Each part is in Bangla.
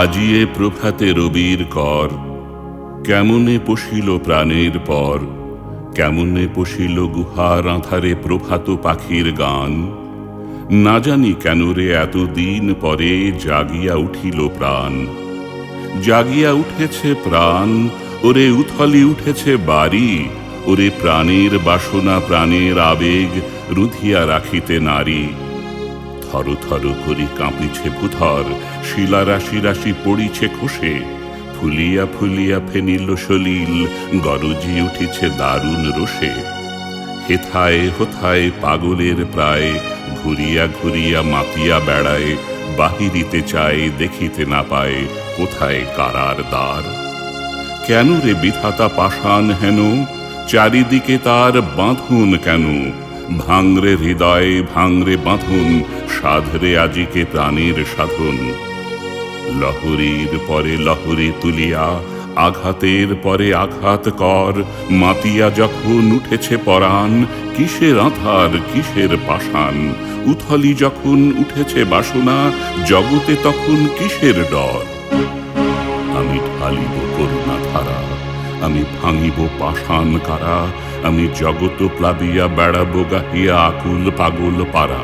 আজিয়ে প্রভাতে রবির কর, কেমনে পশিল প্রাণের পর, কেমনে পশিল গুহার আঁধারে প্রভাত পাখির গান। না জানি কেন রে এতদিন পরে জাগিয়া উঠিল প্রাণ। জাগিয়া উঠেছে প্রাণ, ওরে উথলি উঠেছে বাড়ি, ওরে প্রাণের বাসনা প্রাণের আবেগ রুধিয়া রাখিতে নারী। থর থর করি কাঁপিছে ভূধর, শিলা রাশি রাশি পড়িছে খসে, ফুলিয়া ফুলিয়া ফেনিল সলিল গরজি উঠিছে দারুণ রোষে। হেথায় হোথায় পাগলের প্রায়, ঘুরিয়া ঘুরিয়া মাতিয়া বেড়ায়, বাহিরিতে চায় দেখিতে না পায় কোথায় কারার দ্বার। কেন রে বিধাতা পাষাণ হেন, চারিদিকে তার বাঁধন কেন? ভাঙরে হৃদয় ভাঙরে বাঁধন, সাধরে আজিকে প্রাণের সাধন। লহরীর পরে লহরী তুলিয়া, আঘাতের পরে আঘাত কর, মাতিয়া যখন উঠেছে পরাণ, কিসের আধার কিসের পাষাণ। উথলি যখন উঠেছে বাসনা, জগতে তখন কিসের ডর। আমি ঢালিব করুণা ধারা, আমি ভাঙিব পাষাণ কারা, আমি জগত প্লাবিয়া বেড়াবো গাহিয়া আকুল পাগল পারা।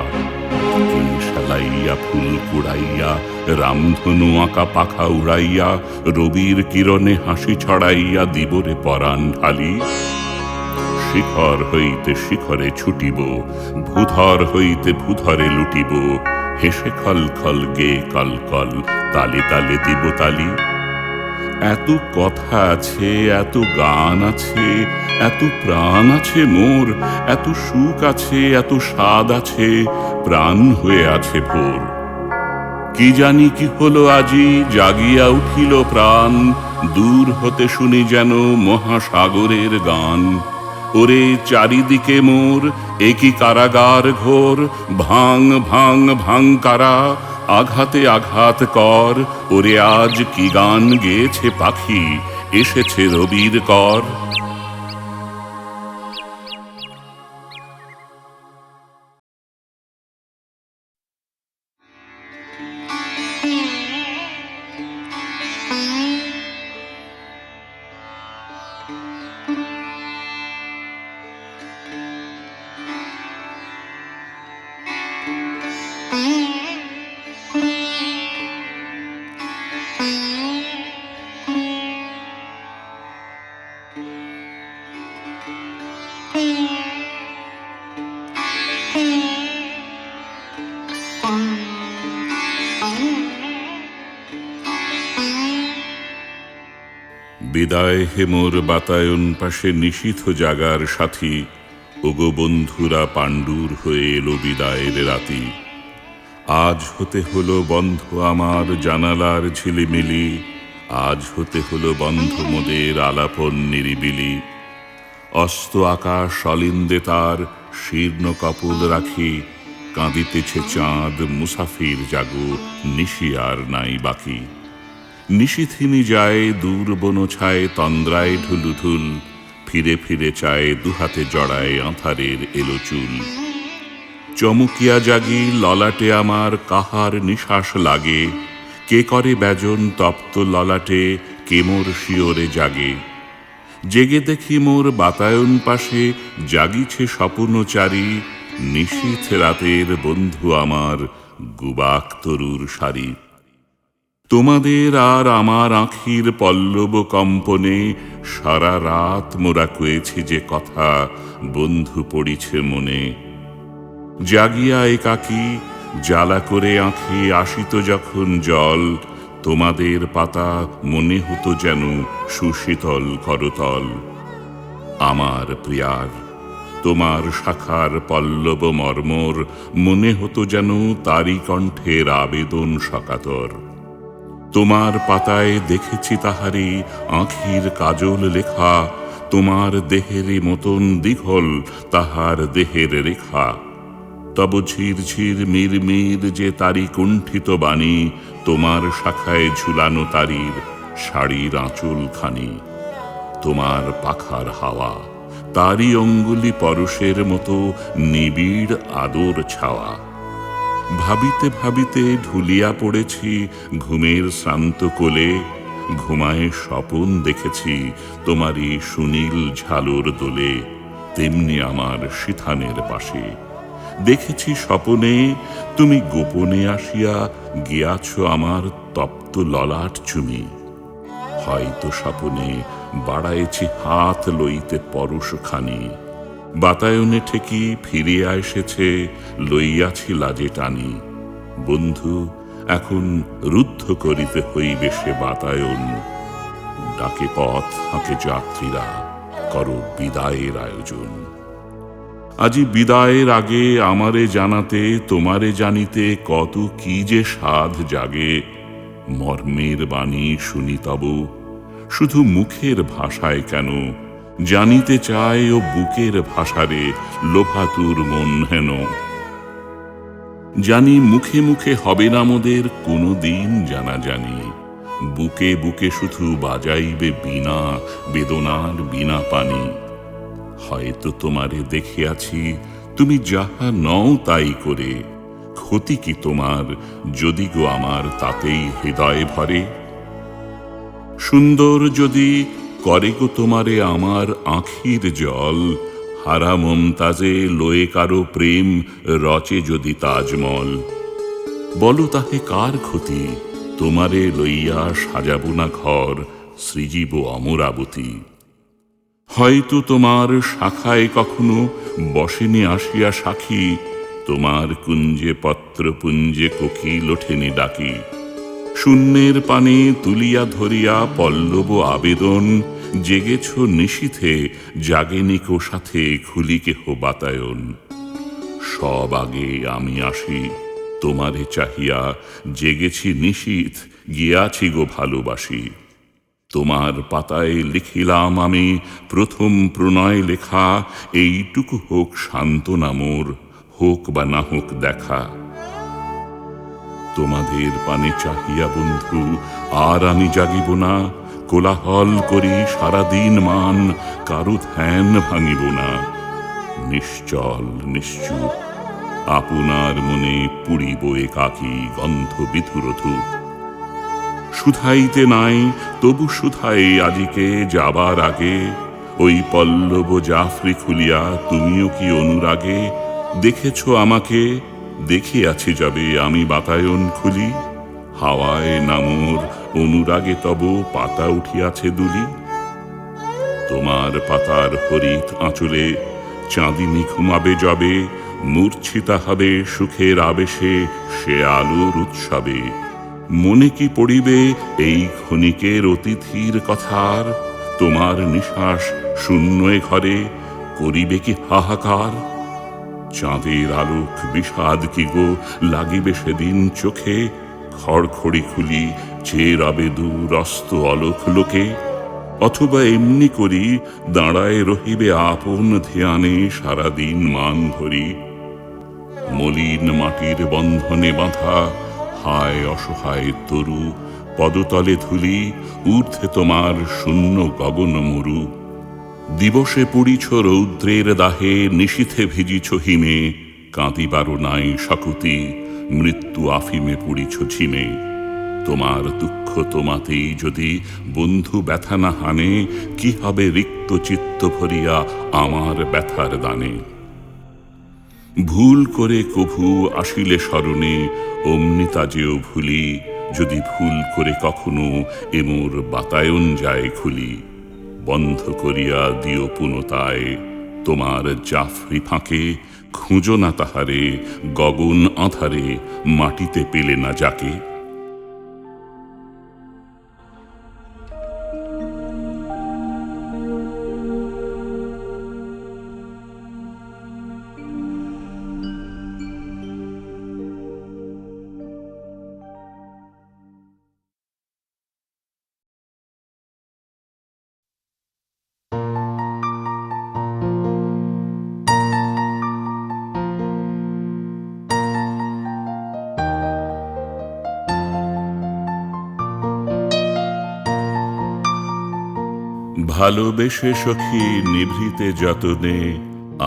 সেলাইয়া ফুল কুড়াইয়া, রামধনু আঁকা পাখা উড়াইয়া, রবির কিরণে হাসি ছড়াইয়া দিবরে পরাণ ঢালি। শিখর হইতে শিখরে ছুটিব, ভূধর হইতে ভূধরে লুটিব, হেসে খল খল গে কল কল, তালে তালে দিব তালি। এত কথা আছে, এত গান আছে, এত প্রাণ আছে মোর, এত সুখ আছে, এত স্বাদ আছে, প্রাণ হয়ে আছে ভোর। কি জানি কি হলো আজি, জাগিয়া উঠিল প্রাণ, দূর হতে শুনি যেন মহাসাগরের গান। ওরে চারিদিকে মোর একই কারাগার ঘোর, ভাঙ ভাঙ ভাঙ কারা, আঘাতে আঘাত কর। ওরে আজ কি গান গেয়েছে পাখি, এসেছে রবির কর। বিদায় হে মোর বাতায়ন পাশে নিশীথ জাগার সাথী, ওগো বন্ধুরা পাণ্ডুর হয়ে এলো বিদায়ের রাতি। আজ হতে হলো বন্ধ আমার জানালার ঝিলিমিলি, আজ হতে হলো বন্ধ মোদের আলাপন নিরিবিলি। অস্ত আকাশ অলিন্দে তার শীর্ণ কপল রাখি, কাঁদিতেছে চাঁদ মুসাফির জাগো, নিশি আর নাই বাকি। নিশিথিনী যায় দূর বন ছায় তন্দ্রায় ঢুলুঢুল, ফিরে ফিরে চায় দুহাতে জড়ায় আঁধারের এলো চুল। চমকিয়া জাগি ললাটে আমার কাহার নিশ্বাস লাগে, কে করে ব্যজন তপ্ত ললাটে, কে মোর শিওরে জাগে। জেগে দেখি মোর বাতায়ন পাশে জাগিছে স্বপ্নচারী, নিশীথ রাতের বন্ধু আমার গুবাক তরুর সারি। তোমাদের আর আমার আঁখির পল্লব কম্পনে সারা রাত মোরা কয়েছি যে কথা, বন্ধু পড়িছে মনে। জাগিয়া একাকী জ্বালা করে আঁখি আসিত যখন জল, তোমাদের পাতা মনে হতো যেন সুশীতল করতল। আমার প্রিয়ার তোমার শাখার পল্লব মর্মর মনে হতো যেন তারি কণ্ঠের আবেদন সকাতর। তোমার পাতায় দেখেছি তাহারি আঁখির কাজল লেখা, তোমার দেহেরই মতন দীঘল তাহার দেহের রেখা। তব ঝিরঝির মিরমির যে তারি কুণ্ঠিত বাণী, তোমার শাখায় ঝুলানো তারির শাড়ির আঁচল খানি। তোমার পাখার হাওয়া তারি অঙ্গুলি পরশের মতো নিবিড় আদর ছাওয়া। ভাবিতে ভাবিতে ঢুলিয়া পড়েছি ঘুমের শ্রান্ত কোলে, ঘুমায় স্বপন দেখেছি তোমারই সুনীল ঝালর দোলে। তেমনি আমার সিথানের পাশে দেখেছি স্বপনে তুমি গোপনে আসিয়া গিয়াছ আমার তপ্ত ললাট চুমি। হয়তো স্বপনে বাড়াইছি হাত লইতে পরশখানি, বাতায়নে ঠেকি ফিরিয়া এসেছে লইয়াছি লাজে টানি। বন্ধু এখন রুদ্ধ করিতে হইবে সে বাতায়ন, ডাকে পথ হাঁকে যাত্রীরা, করো বিদায়ের আয়োজন। আজি বিদায়ের আগে আমারে জানাতে তোমারে জানিতে কত কি যে সাধ জাগে। মর্মের বাণী শুনি তব শুধু মুখের ভাষায় কেন, জানিতে চায় ও বুকের ভাষারে লোভাতুর মন হেন। জানি মুখে মুখে হবে না মোদের কোনো দিন জানা জানি, বুকে বুকে শুধু বাজাইবে বীণা বেদনার বীণা পানি। হয়তো তোমারে দেখিয়াছি তুমি যাহা নও তাই করে, ক্ষতি কি তোমার যদি গো আমার তাতেই হৃদয় ভরে। সুন্দর যদি করে গো তোমারে আমার আঁখির জল, হারা মমতাজে লয়ে কারো প্রেম রচে যদি তাজমল। বলো তাহে কার ক্ষতি, তোমারে লইয়া সাজাব না ঘর সৃজিব অমরাবতী। হয়তো তোমার শাখায় কখনো বসেনি আসিয়া সাক্ষী, তোমার কুঞ্জে পত্র পুঞ্জে কোকিল ওঠেনি ডাকি। শূন্যের পানে তুলিয়া ধরিয়া পল্লব আবেদন, জেগেছ নিশীথে জাগেনি কো সাথে খুলি কেহ বাতায়ন। সব আগে আমি আসি তোমারে চাহিয়া, জেগেছি নিশীথ গিয়াছি গো ভালোবাসি। তোমার পাতায় লিখিলাম আমি প্রথম প্রণয় লেখা, এইটুকু হোক সান্ত্বনা মোর, হোক বা না হোক দেখা। তোমাদের পানে চাহিয়া বন্ধু আর আমি জাগিব না, কোলাহল করি সারাদিন মান কারো ধ্যান ভাঙিব না। নিশ্চল নিশ্চুপ আপনার মনে পুড়িব একাকী গন্ধ বিধুর ধূপ। শুধাইতে নাই তবু শুধাই আজিকে যাবার আগে, ওই পল্লব জাফরি খুলিয়া তুমিও কি অনুরাগে দেখেছ আমাকে। দেখিয়াছি যাবে আমি বাতায়ন খুলি, হাওয়ায় নামোর অনুরাগে তব পাতা উঠিয়াছে দুলি। তোমার পাতার হরিত আঁচলে চাঁদিনী ঘুমাবে যবে, মূর্ছিতা হবে সুখের আবেশে সে আলোর উৎসবে। মনে কি পড়িবে এই ক্ষণিকের অতিথির কথার, তোমার নিশ্বাস শূন্য এ ঘরে করিবে কি হাহাকার। চাঁদের আলোক বিষাদ কি গো লাগিবে সেদিন চোখে, খড়খড়ি খুলি চেয়ে রবে দূরস্ত অলোক লোকে। অথবা এমনি করি দাঁড়ায় রহিবে আপন ধ্যানে সারাদিন মান ধরি। মলিন মাটির বন্ধনে বাঁধা হায় অসহায় তরু, পদতলে ধুলি ঊর্ধ্বে তোমার শূন্য গগন মরু। দিবসে পুড়িছ রৌদ্রের দাহে, নিশীথে ভিজিছ হিমে, কাঁদিবারও নাই শকুতি মৃত্যু আফিমে পুড়িছ ঝিমে। তোমার দুঃখ তোমাতেই যদি বন্ধু ব্যথা না হানে, কি হবে রিক্ত চিত্ত ভরিয়া আমার ব্যথার দানে। ভুল করে কভু আসিলে স্মরণে অমনি তা যেও ভুলি, যদি ভুল করে কখনো এমোর বাতায়ন যায় খুলি। বন্ধ করিয়া দিও পুনতায় তোমার জাফরি ফাঁকে, খুঁজো না তাহারে গগন আঁধারে মাটিতে পেলে না যাকে। ভালোবেসে সখী নিভৃতে যতনে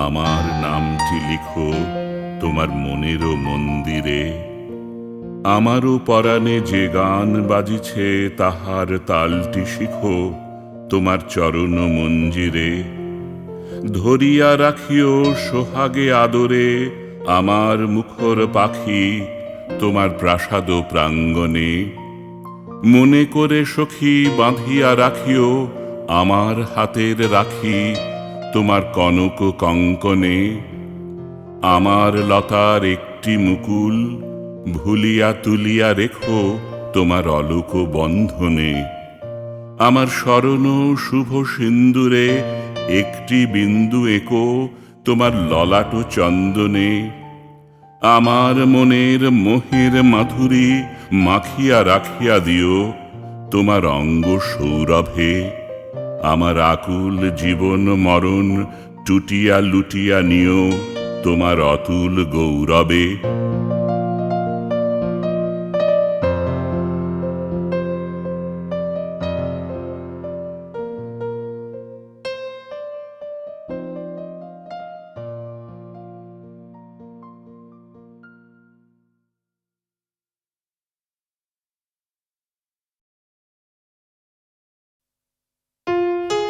আমার নামটি লিখো, তোমার মনেরও মন্দিরে। আমারও পরাণে যে গান বাজিছে, তাহার তালটি শিখো তোমার চরণ মঞ্জিরে। ধরিয়া রাখিও সোহাগে আদরে আমার মুখর পাখি তোমার প্রাসাদ প্রাঙ্গণে। মনে করে সখী বাঁধিয়া রাখিও আমার হাতের রাখি তোমার কনক কঙ্কনে। আমার লতার একটি মুকুল ভুলিয়া তুলিয়া রেখো তোমার অলোক বন্ধনে। আমার স্মরণ শুভ সিন্দুরে একটি বিন্দু এঁকো তোমার ললাট চন্দনে। আমার মনের মোহের মাধুরী মাখিয়া রাখিয়া দিও তোমার অঙ্গ সৌরভে। আমার আকুল জীবন মরণ টুটিয়া লুটিয়া নিও তোমার অতুল গৌরবে।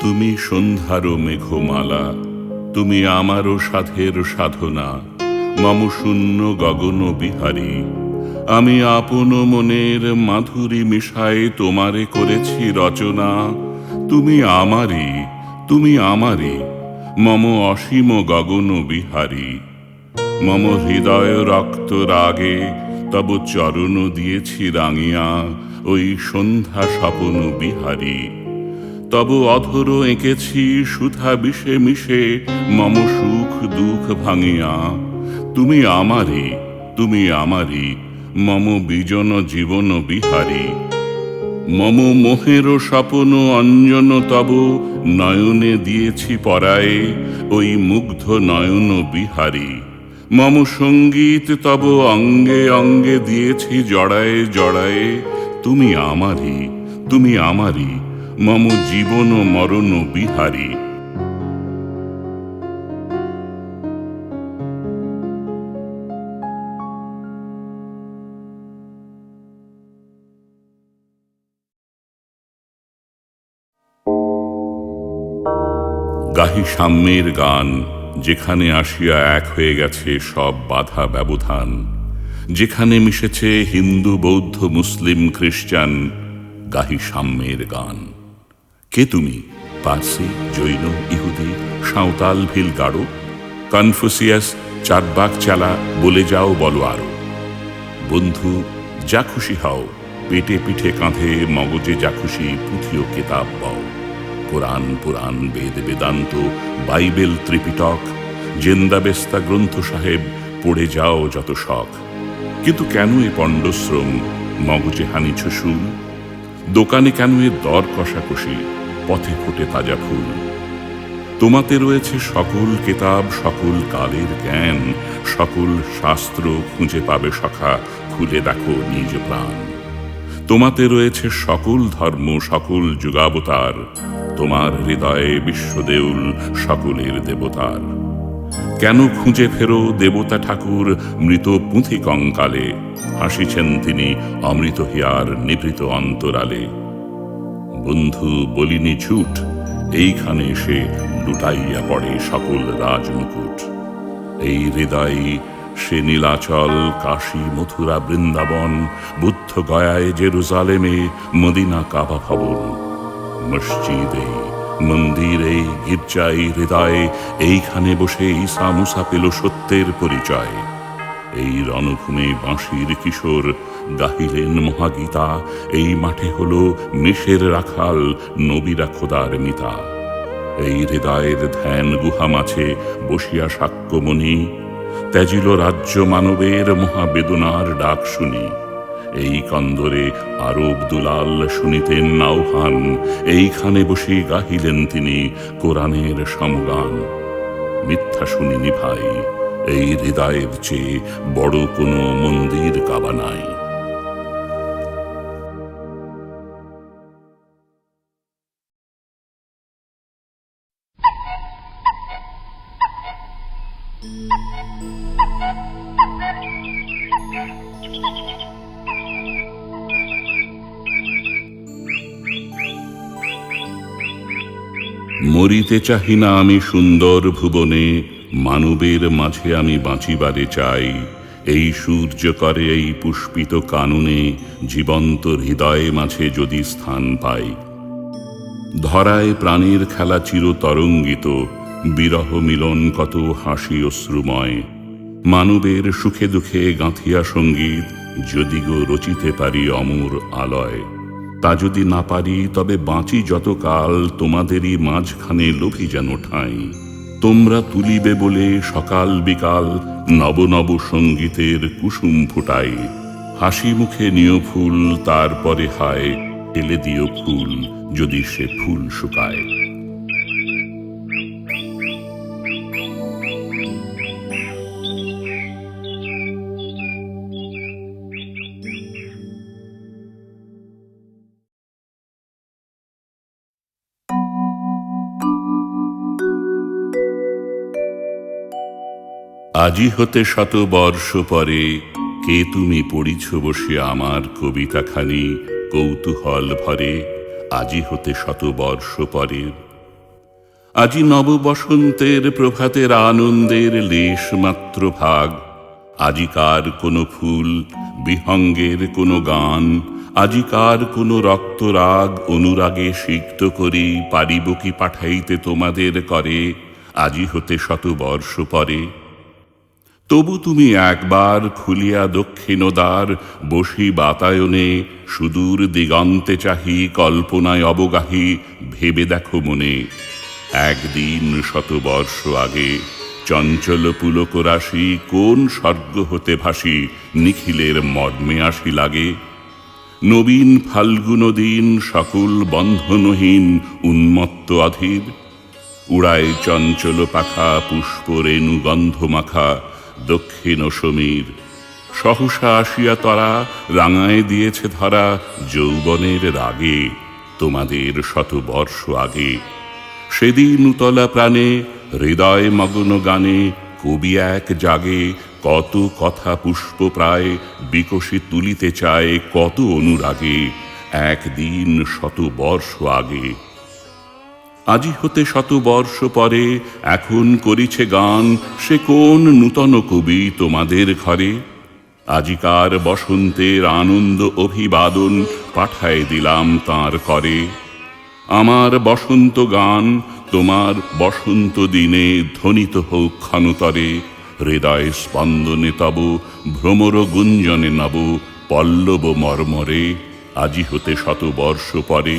তুমি সন্ধ্যারও মেঘমালা, তুমি আমারও সাধের সাধনা। মম শূন্য গগন বিহারী, আমি আপন মনের মাধুরী মিশায় তোমারে করেছি রচনা। তুমি আমারই, তুমি আমারই, মম অসীম গগন বিহারী। মম হৃদয় রক্ত রাগে তব চরণ দিয়েছি রাঙিয়া, ওই সন্ধ্যা স্বপন বিহারী। তব অধর এঁকেছি সুধা বিষে মিশে মম সুখ দুঃখ ভাঙিয়া। তুমি আমারই, তুমি আমারই, মম বিজন জীবন বিহারী। মম মোহের স্বপন অঞ্জন তব নয়নে দিয়েছি পরায়ে, ওই মুগ্ধ নয়ন বিহারী। মম সঙ্গীত তব অঙ্গে অঙ্গে দিয়েছি জড়ায়ে জড়ায়ে। তুমি আমারই, তুমি আমারই, মম জীবন মরণ বিহারী। গাহি সাম্যের গান, যেখানে আসিয়া এক হয়ে গেছে সব বাধা ব্যবধান, যেখানে মিশেছে হিন্দু বৌদ্ধ মুসলিম খ্রিস্টান। গাহি সাম্যের গান। কে তুমি? পার্সি, জৈন, ইহুদি, সাঁওতাল, ভিল, গাড়ো, কনফুসিয়াস, চারবাক চালা, বলে যাও বলো আরো। বন্ধু, যা খুশি হও, পেটে পিঠে কাঁধে মগজে যা খুশি পুঁথিও কেতাব পাও। কোরআন, পুরাণ, বেদ, বেদান্ত, বাইবেল, ত্রিপিটক, জেন্দাবেস্তা গ্রন্থ সাহেব পড়ে যাও যত শখ। কিন্তু কেন এ পণ্ডশ্রম, মগজে হানিছ শুল? দোকানে কেন এ দর কষাকষি, পথে ফোটে তাজা ফুল? তোমাতে রয়েছে সকল কেতাব, সকল কালের জ্ঞান, সকল শাস্ত্র খুঁজে পাবে সখা, খুলে দেখো নিজ প্রাণ। তোমাতে রয়েছে সকল ধর্ম, সকল যুগাবতার, তোমার হৃদয়ে বিশ্বদেউল সকলের দেবতার। কেন খুঁজে ফেরো দেবতা ঠাকুর মৃত পুঁথি কঙ্কালে? হাসিছেন তিনি অমৃত হিয়ার নিভৃত অন্তরালে। বন্ধু, বলিনি ঝুট, এইখানে এসে লুটাইয়া পড়ে সকল রাজমুকুট। এই হৃদয় সে নীলাচল, কাশী, মথুরা, বৃন্দাবন, বুদ্ধ গয়ায়, জেরুজালেমে, মদিনা, কাবা ভবন। মসজিদে, মন্দিরে, গির্জায়, হৃদয়ে, এইখানে বসে ঈসা মুসা পেল সত্যের পরিচয়। এই রণভূমে বাঁশির কিশোর গাহিলেন মহাগীতা। এই মাঠে হলো মেষের রাখাল, নবীরা খোদার মিতা। এই হৃদয়ের ধ্যান গুহা মাঝে বসিয়া সাক্ষ্যমণি, ত্যাজিল রাজ্য মানবের মহাবেদনার ডাক শুনি। এই কন্দরে আরব দুলাল শুনিতেন আহ্বান, এইখানে বসে গাহিলেন তিনি কোরআনের সমগান। মিথ্যা শুনিনি ভাই, এই হৃদয়ের চেয়ে বড় কোনো মন্দির কাবা নাই। মরিতে চাহি না আমি সুন্দর ভুবনে, মানবের মাঝে আমি বাঁচিবারে চাই। এই সূর্য করে এই পুষ্পিত কাননে, জীবন্ত হৃদয়ে মাঝে যদি স্থান পাই। ধরায় প্রাণীর খেলা চিরতরঙ্গিত, বিরহ মিলন কত হাসি অশ্রুময়। মানবের সুখে দুঃখে গাঁথিয়া সঙ্গীত, যদি গো রচিতে পারি অমর আলয়। তা যদি না পারি তবে বাঁচি যতকাল, তোমাদেরই মাঝখানে লোভী যেন ঠাঁই। তোমরা তুলিবে বলে সকাল বিকাল, নব নব সঙ্গীতের কুসুম ফুটাই। হাসি মুখে নিয় ফুল, তারপরে হায় ঢেলে দিও ফুল, যদি সে ফুল শুকায়। আজি হতে শত বর্ষ পরে, কে তুমি পড়িছ বসে আমার কবিতাখানি কৌতূহল ভরে। আজি হতে শত বর্ষ পরে। আজি নব বসন্তের প্রভাতের আনন্দের লেশ মাত্র ভাগ। আজিকার কোনো ফুল, বিহঙ্গের কোনো গান, আজিকার কোনো রক্তরাগ অনুরাগে সিক্ত করি পারিব কি পাঠাইতে তোমাদের করে, আজি হতে শত বর্ষ পরে। তবু তুমি একবার খুলিয়া দক্ষিণ দ্বার, বসি বাতায়নে সুদূর দিগন্তে চাহি, কল্পনায় অবগাহী ভেবে দেখো মনে। একদিন শতবর্ষ আগে চঞ্চল পুলক রাশি, কোন স্বর্গ হতে ভাসি নিখিলের মর্মে আসি লাগে। নবীন ফাল্গুন দিন সকল বন্ধনহীন উন্মত্ত অধীর, উড়ায় চঞ্চল পাখা পুষ্প রেণু গন্ধ মাখা দক্ষিণ সমীর। সহসা আসিয়া তরা রাঙায় দিয়েছে ধরা যৌবনের রাগে, তোমাদের শতবর্ষ আগে। সেদিন উতলা প্রাণে হৃদয় মগ্ন গানে কবি এক জাগে, কত কথা পুষ্প প্রায় বিকশি তুলিতে চায় কত অনুরাগে, একদিন শতবর্ষ আগে। আজি হতে শত বর্ষ পরে এখন করিছে গান, সে কোন নূতন কবি তোমাদের ঘরে। আজিকার বসন্তের আনন্দ অভিবাদন পাঠায় দিলাম তাঁর করে। আমার বসন্ত গান তোমার বসন্ত দিনে ধ্বনিত হোক ক্ষণতরে, হৃদয় স্পন্দনে তব ভ্রমর গুঞ্জনে নব পল্লব মর্মরে, আজি হতে শত বর্ষ পরে।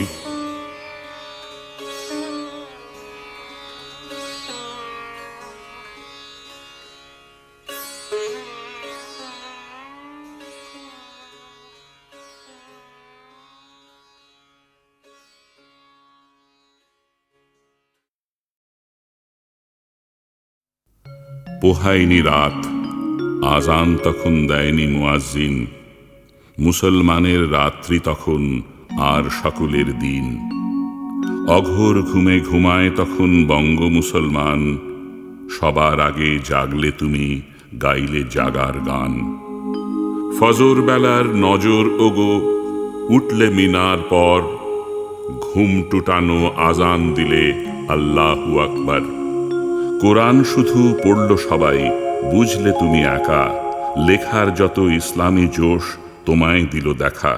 পোহায়নি রাত, আজান তখন দেয়নি মুয়াজ্জিন, মুসলমানের রাত্রি তখন আর সকলের দিন। অঘোর ঘুমে ঘুমায় তখন বঙ্গ মুসলমান, সবার আগে জাগলে তুমি গাইলে জাগার গান। ফজর বেলার নজর ওগো উঠলে মিনার পর, ঘুম টুটানো আজান দিলে আল্লাহু আকবার। কোরআন শুধু পড়ল সবাই, বুঝলে তুমি একা, লেখার যত ইসলামী জোশ তোমায় দিল দেখা।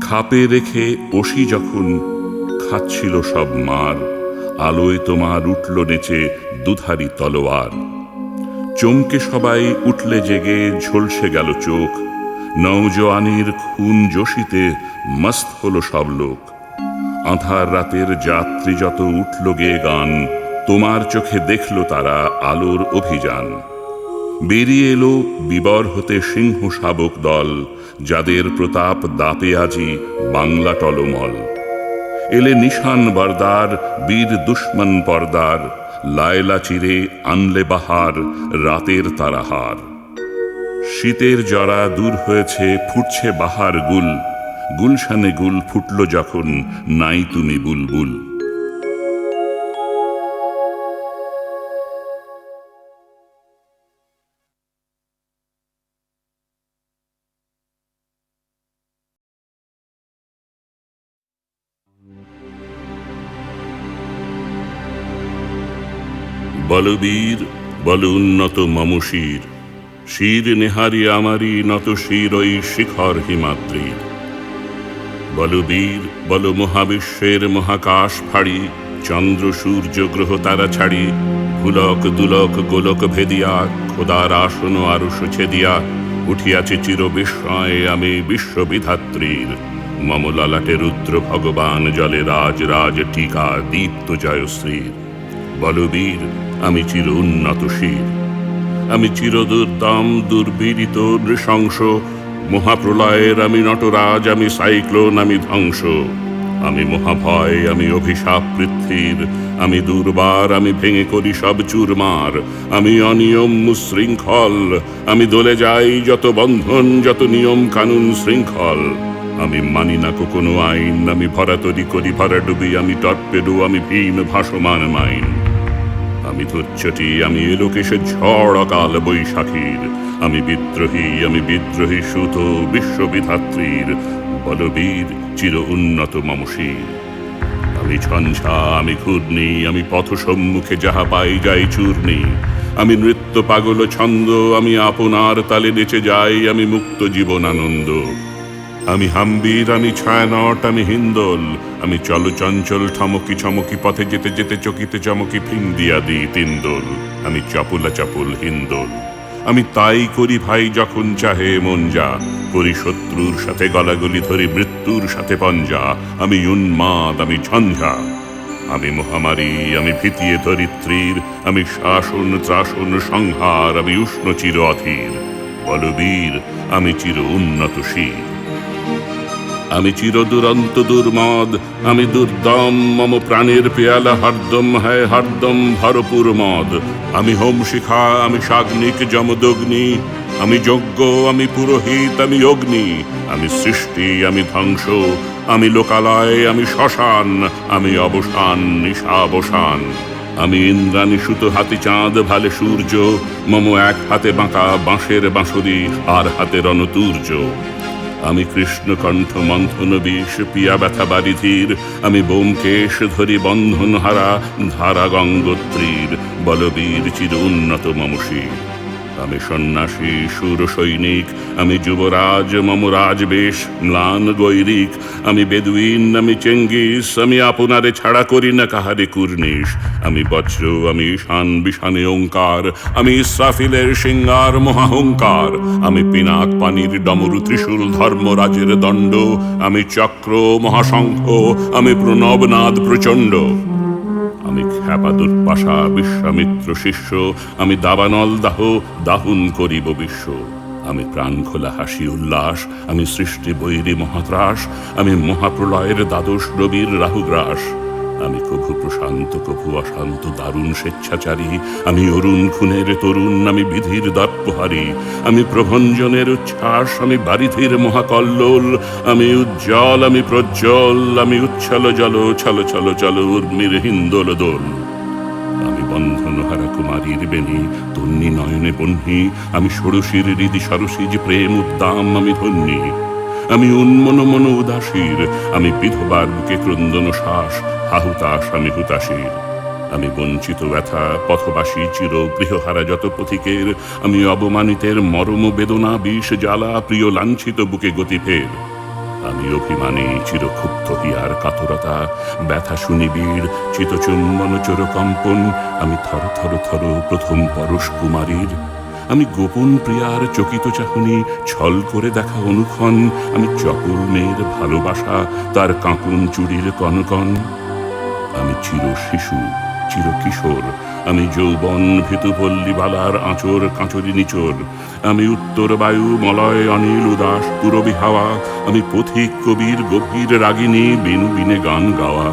খাপে রেখে ওসি যখন খাচ্ছিল সব মার, আলোয় তোমার উঠল নেচে দুধারি তলোয়ার। চমকে সবাই উঠলে জেগে ঝলসে গেল চোখ, নওজোয়ানির খুন জোশিতে মস্ত হলো সব লোক। আঁধার রাতের যাত্রী যত উঠল গেয়ে গান, তোমার চোখে দেখল তারা আলোর অভিযান। বেরিয়ে এলো বিবর হতে সিংহ শাবক দল, যাদের প্রতাপ দাপে আজি বাংলা টলমল। এলে নিশান বরদার বীর দুশ্মন পর্দার, লায়লা চিরে আনলে বাহার রাতের তারাহার। শীতের জরা দূর হয়েছে ফুটছে বাহার গুল, গুলশানে গুল ফুটল যখন নাই তুমি বুলবুল। বলবীর বল উন্নত মম শির, শির নেহারি আমারি নত শির ওই শিখর হিমাদ্রির। বলবীর বল মহাবিশ্বের মহাকাশ ফাড়ি, চন্দ্র সূর্য গ্রহ তারা ছাড়ি, ভুলক দুলক গোলক ভেদিয়া, খোদার আসন আরুষ ছেদিয়া, উঠিয়াছে চির বিস্ময়ে আমি বিশ্ববিধাত্রীর। মম ললাটে রুদ্র ভগবান জলে রাজ রাজ টিকা দীপ্ত জয়শ্রীর। বলবীর আমি চির উন্নত শির, আমি চির দুর্দম দুর্বিদিত নৃশংস, মহাপ্রলয়ের আমি নটরাজ, আমি সাইক্লোন, আমি ধ্বংস। আমি মহাভয়, আমি অভিশাপ পৃথ্বীর, আমি দুর্বার, আমি ভেঙে করি সব চুরমার। আমি অনিয়ম শৃঙ্খল, আমি দলে যাই যত বন্ধন, যত নিয়ম কানুন শৃঙ্খল। আমি মানি না কোনো আইন, আমি ভরাতরি করি ভরাডুবি, আমি টর্পেডো, আমি ভীম ভাসমান মাইন। আমি ধূর্চটি, আমি এলোকেশে ঝড় অকাল বৈশাখীর, আমি বিদ্রোহী সুত বিশ্ববিধাত্রীর। বলবীর চির উন্নত মম শির, আমি ঝঞ্ঝা, আমি ঘূর্ণি, আমি পথ সম্মুখে যাহা পাই যাই চূর্ণি। আমি নৃত্য পাগল ছন্দ, আমি আপনার তালে নেচে যাই, আমি মুক্ত জীবন আনন্দ। আমি হাম্বির, আমি ছায়ানট, আমি হিন্দোল, আমি চলচঞ্চল ঠমকি ছমকি পথে যেতে যেতে চকিতে চমকি ফিং দিয়া দিই তিনদোল। আমি চপলা চপল হিন্দোল, আমি তাই করি ভাই যখন চাহে মন যা, করি শত্রুর সাথে গলাগলি ধরি মৃত্যুর সাথে পঞ্জা। আমি উন্মাদ, আমি ঝঞ্ঝা, আমি মহামারী, আমি ভীতিয়ে ধরিত্রীর, আমি শাসন ত্রাসন সংহার, আমি উষ্ণ চির অধীর। বলবীর আমি চির উন্নত শির, আমি চির দুরন্ত দুর্মদ, আমি দুর্দম, মম প্রাণের পেয়ালা হরদম হ্যায় হরদম ভরপুর মদ। আমি হোম শিখা, আমি সাগ্নিক যমদগ্নি, আমি যজ্ঞ, আমি পুরোহিত, আমি অগ্নি। আমি সৃষ্টি, আমি ধ্বংস, আমি লোকালয়, আমি শ্মশান, আমি অবসান নিশাবসান। আমি ইন্দ্রাণী সুত হাতি চাঁদ ভালে সূর্য, মম এক হাতে বাঁকা বাঁশের বাঁশরি, আর হাতে রণতূর্য। আমি কৃষ্ণকণ্ঠ মন্থন বিষ পিয়া ব্যথা বারিধির, আমি বোমকেশ ধরি বন্ধন হারা ধারা গঙ্গোত্রীর। বলবীর চির উন্নত মম শির, আমি সন্ন্যাসী সুর সৈনিক, আমি যুবরাজ, মম রাজবেশ ম্লান গৈরিক। আমি বেদুইন, আমি চেঙ্গিস, আমি আপনারে ছাড়া করি না কাহারে কুর্নিশ। আমি বজ্র, আমি ঈশান বিষানে ওঙ্কার, আমি ইসরাফিলের সিঙ্গার মহাহংকার। আমি পিনাক পানির ডমরু ত্রিশূল ধর্মরাজের দণ্ড, আমি চক্র মহাশঙ্খ, আমি প্রণবনাদ প্রচণ্ড। আমি খ্যাপা দুর্বাসা বিশ্বামিত্র শিষ্য, আমি দাবানল দাহ দাহুন করিব বিশ্ব। আমি প্রাণ খোলা হাসি উল্লাস, আমি সৃষ্টি বৈরী মহাত্রাস, আমি মহাপ্রলয়ের দ্বাদশ রবির রাহুগ্রাস। আমি কভু প্রশান্ত কভু অশান্ত দারুণ স্বেচ্ছাচারী, আমি অরুণ খুনের তরুণ, আমি বিধির দর্পহারী। আমি প্রভঞ্জনের উচ্ছ্বাস, আমি বারিধির মহাকল্লোল, আমি উজ্জ্বল, আমি প্রজ্জ্বল, আমি উচ্ছল জল ছল ছল চল উর্মির হিন্দোল দোল। আমি বন্ধনহারা কুমারীর বেণী তন্নি নয়নে বহ্নি, আমি ষোড়শীর হৃদি সরসিজ প্রেম উদ্দাম আমি ধন্যী। আমি উন্মন মন উদাসীর, আমি বিধবার বুকে ক্রন্দন শ্বাস হাহুতাস আমি হুতাশীর। আমি বঞ্চিত ব্যথা পথবাসী চির গৃহহারা যত পথিকের, আমি অবমানিতের মরম বেদনা বিষ জ্বালা প্রিয় লাঞ্ছিত বুকে গতি ফের। আমি অভিমানী চিরক্ষুব্ধ হিয়ার কাতরতা, ব্যথা সুনিবিড় চিতচুম্বন চোরকম্পন। আমি থর থর থর প্রথম পরশ কুমারীর, আমি গোপন প্রিয়ার চকিত চাহনি ছল করে দেখা অনুক্ষণ। আমি চপল মেয়ের ভালোবাসা তার কাঁকুন চুড়ির কনকন। আমি চির শিশু চির কিশোর, আমি যৌবন ভীতুপল্লী বালার আঁচর কাঁচরি নিচর। আমি উত্তর বায়ু মলয় অনিল উদাস পুরবী হাওয়া, আমি পথিক কবির গভীর রাগিনী বেনু বিনে গান গাওয়া।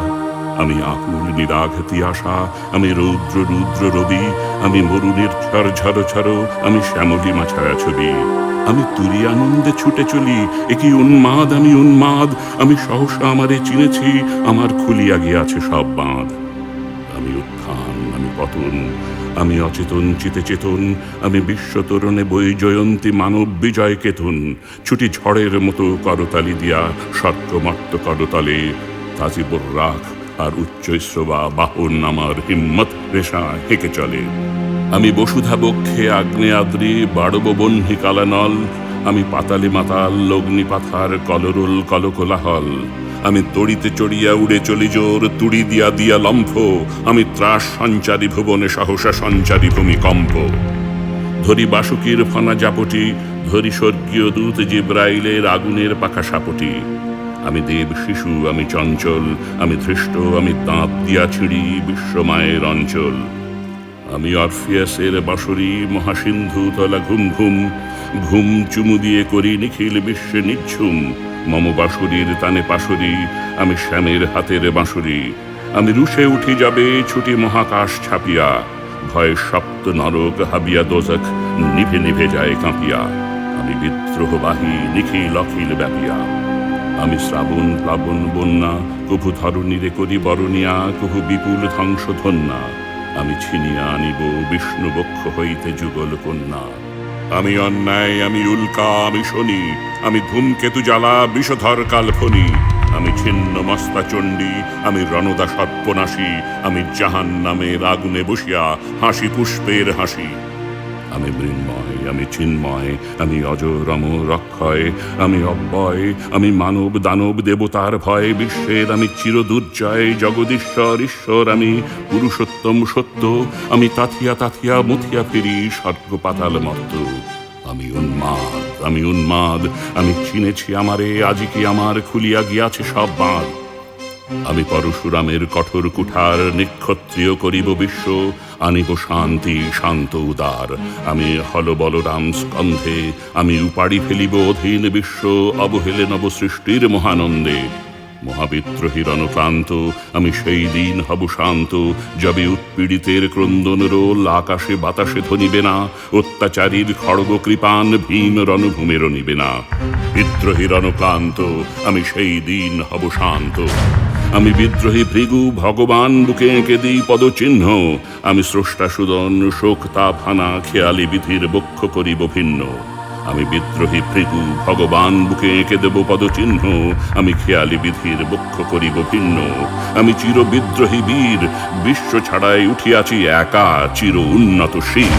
আমি আকুল নিরাঘ তিয়াসা, আমি রৌদ্র রুদ্র রবি, আমি মরুণের ঝড় ঝড় ঝড়, আমি শ্যামলী মাছায়া ছবি। আমি তুরি আনন্দে ছুটে চলি, একই উন্মাদ আমি উন্মাদ। আমি সহসা আমারে চিনেছি, আমার খুলিয়া গিয়াছে সব বাঁধ। আমি উত্থান, আমি পতন, আমি অচেতন চিতে চেতন। আমি বিশ্বতরণে বই জয়ন্তী মানব বিজয় কেতন। ছুটি ঝড়ের মতো করতালি দিয়া স্বর্গমর্ত করতলে। তাজি বর্রাক আর উচ্চৈশ্রবা বাহন আমার হিম্মত রেশা হেঁকে চলে। আমি বসুধা বক্ষে আগ্নেয়াদ্রি বাড়ব বহ্নি কালানল, আমি পাতালি মাতাল লগ্নি পাথার কলরোল কলকোলাহল। আমি তড়িতে চড়িয়া উড়ে চলি জোর তুড়ি দিয়া দিয়া লম্ফ, আমি ত্রাস সঞ্চারী ভুবনে সহসা সঞ্চারী ভূমিকম্প। ধরি বাসুকীর ফনা জাপটি, ধরি স্বর্গীয় দূত জিব্রাইলের আগুনের পাখা সাপটি। আমি দেব শিশু, আমি চঞ্চল, আমি ধৃষ্ট, আমি দাঁত দিয়া ছিঁড়ি বিশ্বমায়ের অঞ্চল। আমি অরফিয়াসের বাঁশরি মহাসিন্ধু তলা ঘুম ঘুম, ঘুম চুমু দিয়ে করি নিখিল বিশ্বে নিঝুম। মম বাঁশরীর তানে পাশরি, আমি শ্যামের হাতের বাঁশরি। আমি রুশে উঠি যাবে ছুটি মহাকাশ ছাপিয়া, ভয়ে সপ্ত নরক হাবিয়া দোজখ নিভে নিভে যায় কাঁপিয়া। আমি বিদ্রোহবাহী নিখিল অখিল ব্যাপিয়া। আমি শ্রাবণ প্লাবন বন্যা, কভু ধরণীরে করি বরণিয়া, কভু বিপুল ধ্বংস ধন্যা। আমি ছিনিয়া আনিব বিষ্ণু বক্ষ হইতে যুগল কন্যা। আমি অন্যায়, আমি উল্কা, আমি শনি, আমি ধূমকেতু জ্বালা বিষধর কালফনি। আমি ছিন্ন মস্তা চণ্ডী, আমি রণদা সর্পনাশী, আমি জাহান্নামের আগুনে বসিয়া হাসি পুষ্পের হাসি। আমি মৃন্ময়, আমি চিন্ময়, আমি অজর অমর অক্ষয়, আমি অব্যয়, আমি মানব দানব দেবতার ভয় বিশ্বের, আমি চিরদুর্জয় জগদীশ্বর ঈশ্বর, আমি পুরুষোত্তম সত্য, আমি তাথিয়া তাথিয়া মুথিয়া ফিরি স্বর্গ পাতাল মত্ত। আমি উন্মাদ, আমি উন্মাদ, আমি চিনেছি আমারে, আজি কি আমার খুলিয়া গিয়াছে সব বাঁধ। আমি পরশুরামের কঠোর কুঠার, নিক্ষত্রিয় করিব বিশ্ব, আনিব শান্তি শান্ত উদার। আমি হল বলরাম স্কন্ধে, আমি উপাড়ি ফেলিব অধীন বিশ্ব, অবহেলে নবসৃষ্টির মহানন্দে। মহাবিদ্রোহী রণক্রান্ত, আমি সেই দিন হব শান্ত, যবে উৎপীড়িতের ক্রন্দন রোল আকাশে বাতাসে ধ্বনিবে না, অত্যাচারীর খড়গ কৃপান ভীম রণভূমে রণিবে না। বিদ্রোহী রণক্রান্ত, আমি সেই দিন হব শান্ত। আমি বিদ্রোহী ভৃগু ভগবান, বুকে এঁকে দিই পদচিহ্ন। আমি স্রষ্টা সুদন শোক তাপ হানা, খেয়ালি বিধির বক্ষ করিব ভিন্ন। আমি বিদ্রোহী ভৃগু ভগবান, বুকে এঁকে দেব পদচিহ্ন। আমি খেয়ালি বিধির বক্ষ করিব ভিন্ন। আমি চির বিদ্রোহী বীর, বিশ্ব ছাড়াই উঠিয়াছি একা চির উন্নত শির।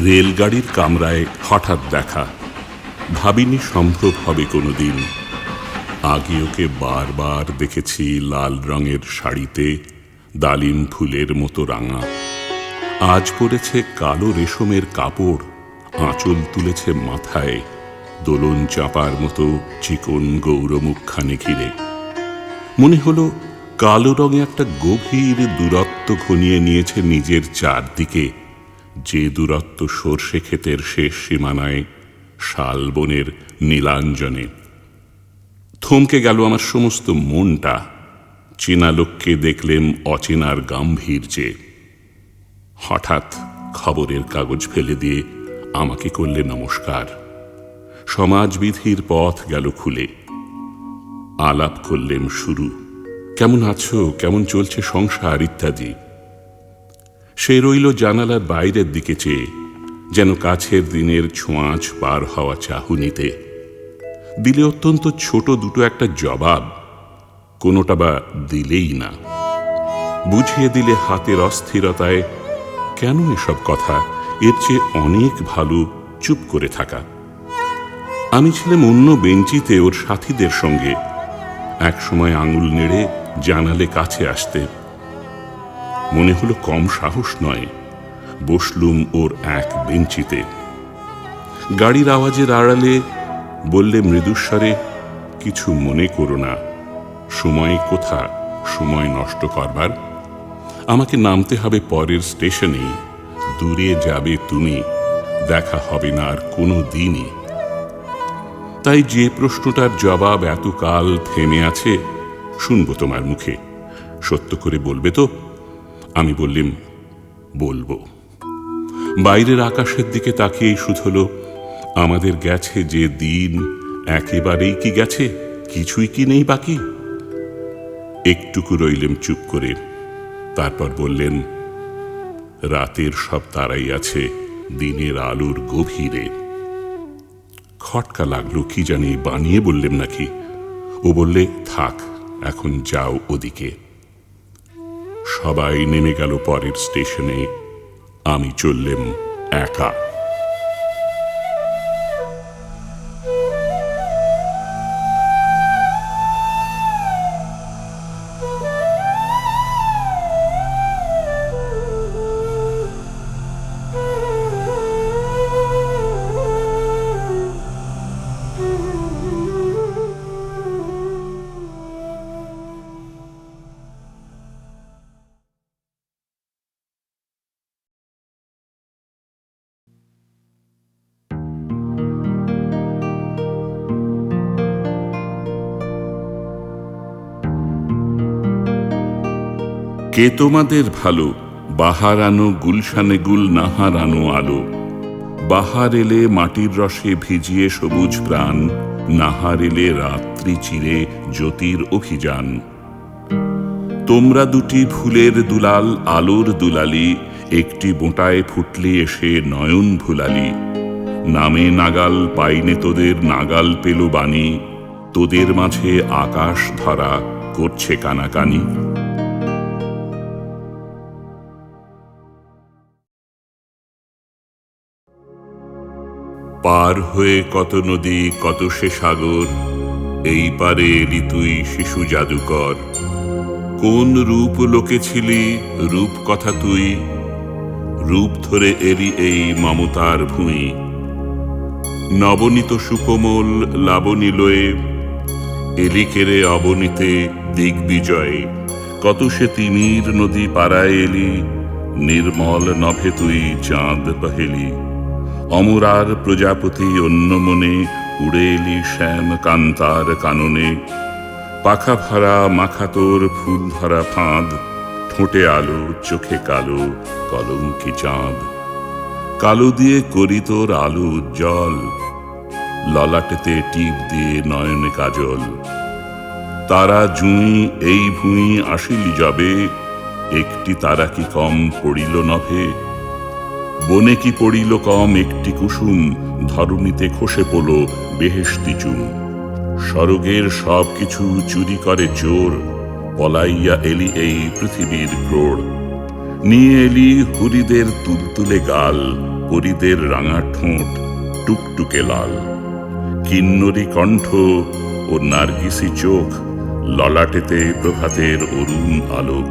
রেলগাড়ির কামরায় হঠাৎ দেখা, ভাবিনি সম্ভব হবে কোনোদিন। আগে ওকে বারবার দেখেছি লাল রঙের শাড়িতে, ডালিম ফুলের মতো রাঙা। আজ পরেছে কালো রেশমের কাপড়, আঁচল তুলেছে মাথায়, দোলন চাপার মতো চিকন গৌরমুখখানে ঘিরে। মনে হলো কালো রঙে একটা গভীর দূরত্ব ঘনিয়ে নিয়েছে নিজের চারদিকে, যে দূরত্ব সর্ষে ক্ষেতের শেষ সীমানায় শালবনের নীলাঞ্জনে। থমকে গেল আমার সমস্ত মনটা। চেনা লোককে দেখলেম অচেনার গাম্ভীর্যে। হঠাৎ খবরের কাগজ ফেলে দিয়ে আমাকে করলে নমস্কার। সমাজবিধির পথ গেল খুলে। আলাপ করলেম শুরু, কেমন আছো, কেমন চলছে সংসার ইত্যাদি। সে রইল জানালার বাইরের দিকে চেয়ে, যেন কাছের দিনের ছোঁয়াচ পার হওয়া চাহুনিতে। দিলে অত্যন্ত ছোট দুটো একটা জবাব, কোনোটা বা দিলেই না। বুঝিয়ে দিলে হাতের অস্থিরতায়, কেন এসব কথা, এর চেয়ে অনেক ভালো চুপ করে থাকা। আমি ছিলাম অন্য বেঞ্চিতে ওর সাথীদের সঙ্গে। এক সময় আঙুল নেড়ে জানালে কাছে আসতে। মনে হলো কম সাহস নয়। বসলুম ওর এক বেঞ্চিতে। গাড়ির আওয়াজের আড়ালে বললে মৃদুস্বরে, কিছু মনে করো না, সময় কোথা সময় নষ্ট করবার। আমাকে নামতে হবে পরের স্টেশনে, দূরে যাবে তুমি, দেখা হবে না আর কোনো দিনই। তাই যে প্রশ্নটার জবাব এতকাল থেমে আছে, শুনবো তোমার মুখে, সত্য করে বলবে তো? আমি বললাম, বলবো। বাইরের আকাশের দিকে তাকিয়েই শুধলো, আমাদের গেছে যে দিন, একেবারেই কি গেছে, কিছুই কি নেই বাকি? একটুকু রইলেম চুপ করে। তারপর বললেন, রাতের সব তারাই আছে দিনের আলোর গভীরে। খটকা লাগলো, কি জানি বানিয়ে বললেম নাকি। ও বললে, থাক, এখন যাও ওদিকে। সবাই নেমে গেল পরের স্টেশনে, আমি চললেম একা। কে তোমাদের ভালো, বাহার আনো গুলশানে গুল নাহার আনো আলো। বাহার এলে মাটির রসে ভিজিয়ে সবুজ প্রাণ, নাহার এলে রাত্রি চিরে জ্যোতির অভিযান। তোমরা দুটি ফুলের দুলাল, আলোর দুলালি, একটি বোঁটায় ফুটলি এসে নয়ন ভুলালি। নামে নাগাল পাইনে তোদের, নাগাল পেল বাণী, তোদের মাঝে আকাশ ধরা করছে কানাকানি। পার হয়ে কত নদী, কত সে সাগর, এই পারে এলি তুই শিশু জাদুকর। কোন রূপ লোকে ছিলি, রূপ কথা তুই, রূপ ধরে এলি এই মমতার ভুঁই। নবনীত সুকোমল লাবণী লয়ে, এলি কেরে অবনীতে দিগ্বিজয়ে। কত সে তিমির নদী পাড়ায় এলি, নির্মল নভে তুই চাঁদ পহেলি। অমরার প্রজাপতি অন্য মনে, উড়ে এলি শ্যাম কান্তার কাননে। পাখা ভরা মাখা তোর ফুল ধরা ফাঁদ, ঠোঁটে আলো চোখে কালো কলঙ্কি চাঁদ। কালো দিয়ে করি তোর আলো উজ্জ্বল, ললাটেতে টিপ দিয়ে নয়নে কাজল। তারা জুঁই এই ভুঁই আসিলি যবে, একটি তারা কি কম পড়িল নভে। বনে কি পড়িল কম একটি কুসুম, ধরণীতে খসে পড়ল বেহেশতি চুম। স্বর্গের সব কিছু চুরি করে চোর, পলাইয়া এলি এই পৃথিবীর ক্রোড়। নিয়ে এলি হুরিদের তুলতুলে গাল, পরিদের রাঙা ঠোঁট টুকটুকে লাল। কিন্নরি কণ্ঠ ও নার্গিসি চোখ, ললাটেতে প্রভাতের অরুণ আলোক।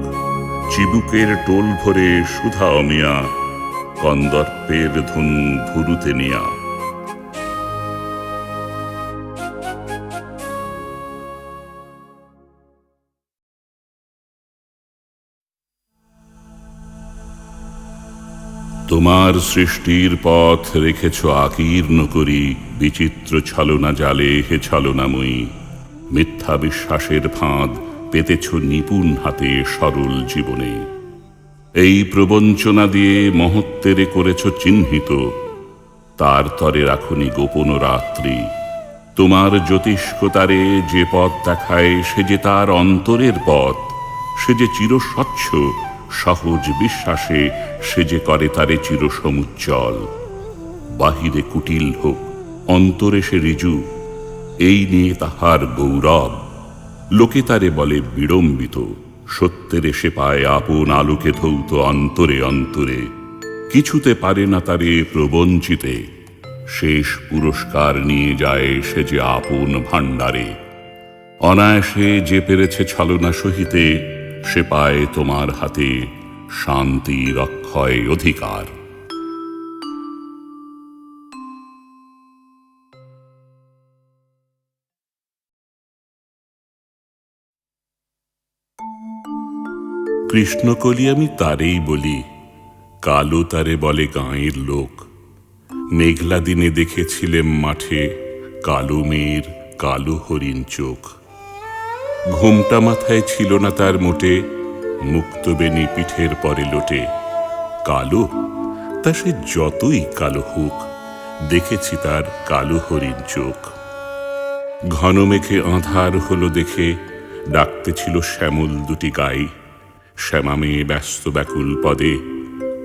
চিবুকের টোল ভরে সুধা অমিয়া, কন্দর্পের ধনু ভুরুতে নিয়া। তোমার সৃষ্টির পথ রেখেছ আকীর্ণ করি, বিচিত্র ছলনা জালে হে ছলনাময়ী। মিথ্যা বিশ্বাসের ফাঁদ পেতেছ নিপুণ হাতে সরল জীবনে। এই প্রবঞ্চনা দিয়ে মহত্বেরে করেছ চিহ্নিত, তার তরে রাখনি গোপন রাত্রি। তোমার জ্যোতিষ্কতারে যে পথ দেখায়, সে যে তার অন্তরের পথ। সে যে চিরস্বচ্ছ, সহজ বিশ্বাসে সে যে করে তারে চিরসমুজ্জ্বল। বাহিরে কুটিল হোক, অন্তরে সে ঋজু, এই নিয়ে তাহার গৌরব। লোকে তারে বলে বিড়ম্বিত, সত্যের সে পায় আপন আলোকে ধৌত অন্তরে অন্তরে। কিছুতে পারে না তারে প্রবঞ্চিতে, শেষ পুরস্কার নিয়ে যায় সে যে আপন ভাণ্ডারে। অনায়াসে যে পেরেছে ছলনা সহিতে, সে পায় তোমার হাতে শান্তির অক্ষয় অধিকার। কৃষ্ণকলি আমি তারেই বলি, কালো তারে বলে গাঁয়ের লোক। মেঘলা দিনে দেখেছিলেম মাঠে, কালো মেয়ের কালো হরিণ চোখ। ঘোমটা মাথায় ছিল না তার মোটে, মুক্তবেণী পিঠের পরে লোটে। কালো, তা সে যতই কালো হোক, দেখেছি তার কালো হরিণ চোখ। ঘন মেঘে আঁধার হলো দেখে, ডাকতেছিল শ্যামল দুটি গাই। শ্যামা মেয়ে ব্যস্ত ব্যাকুল পদে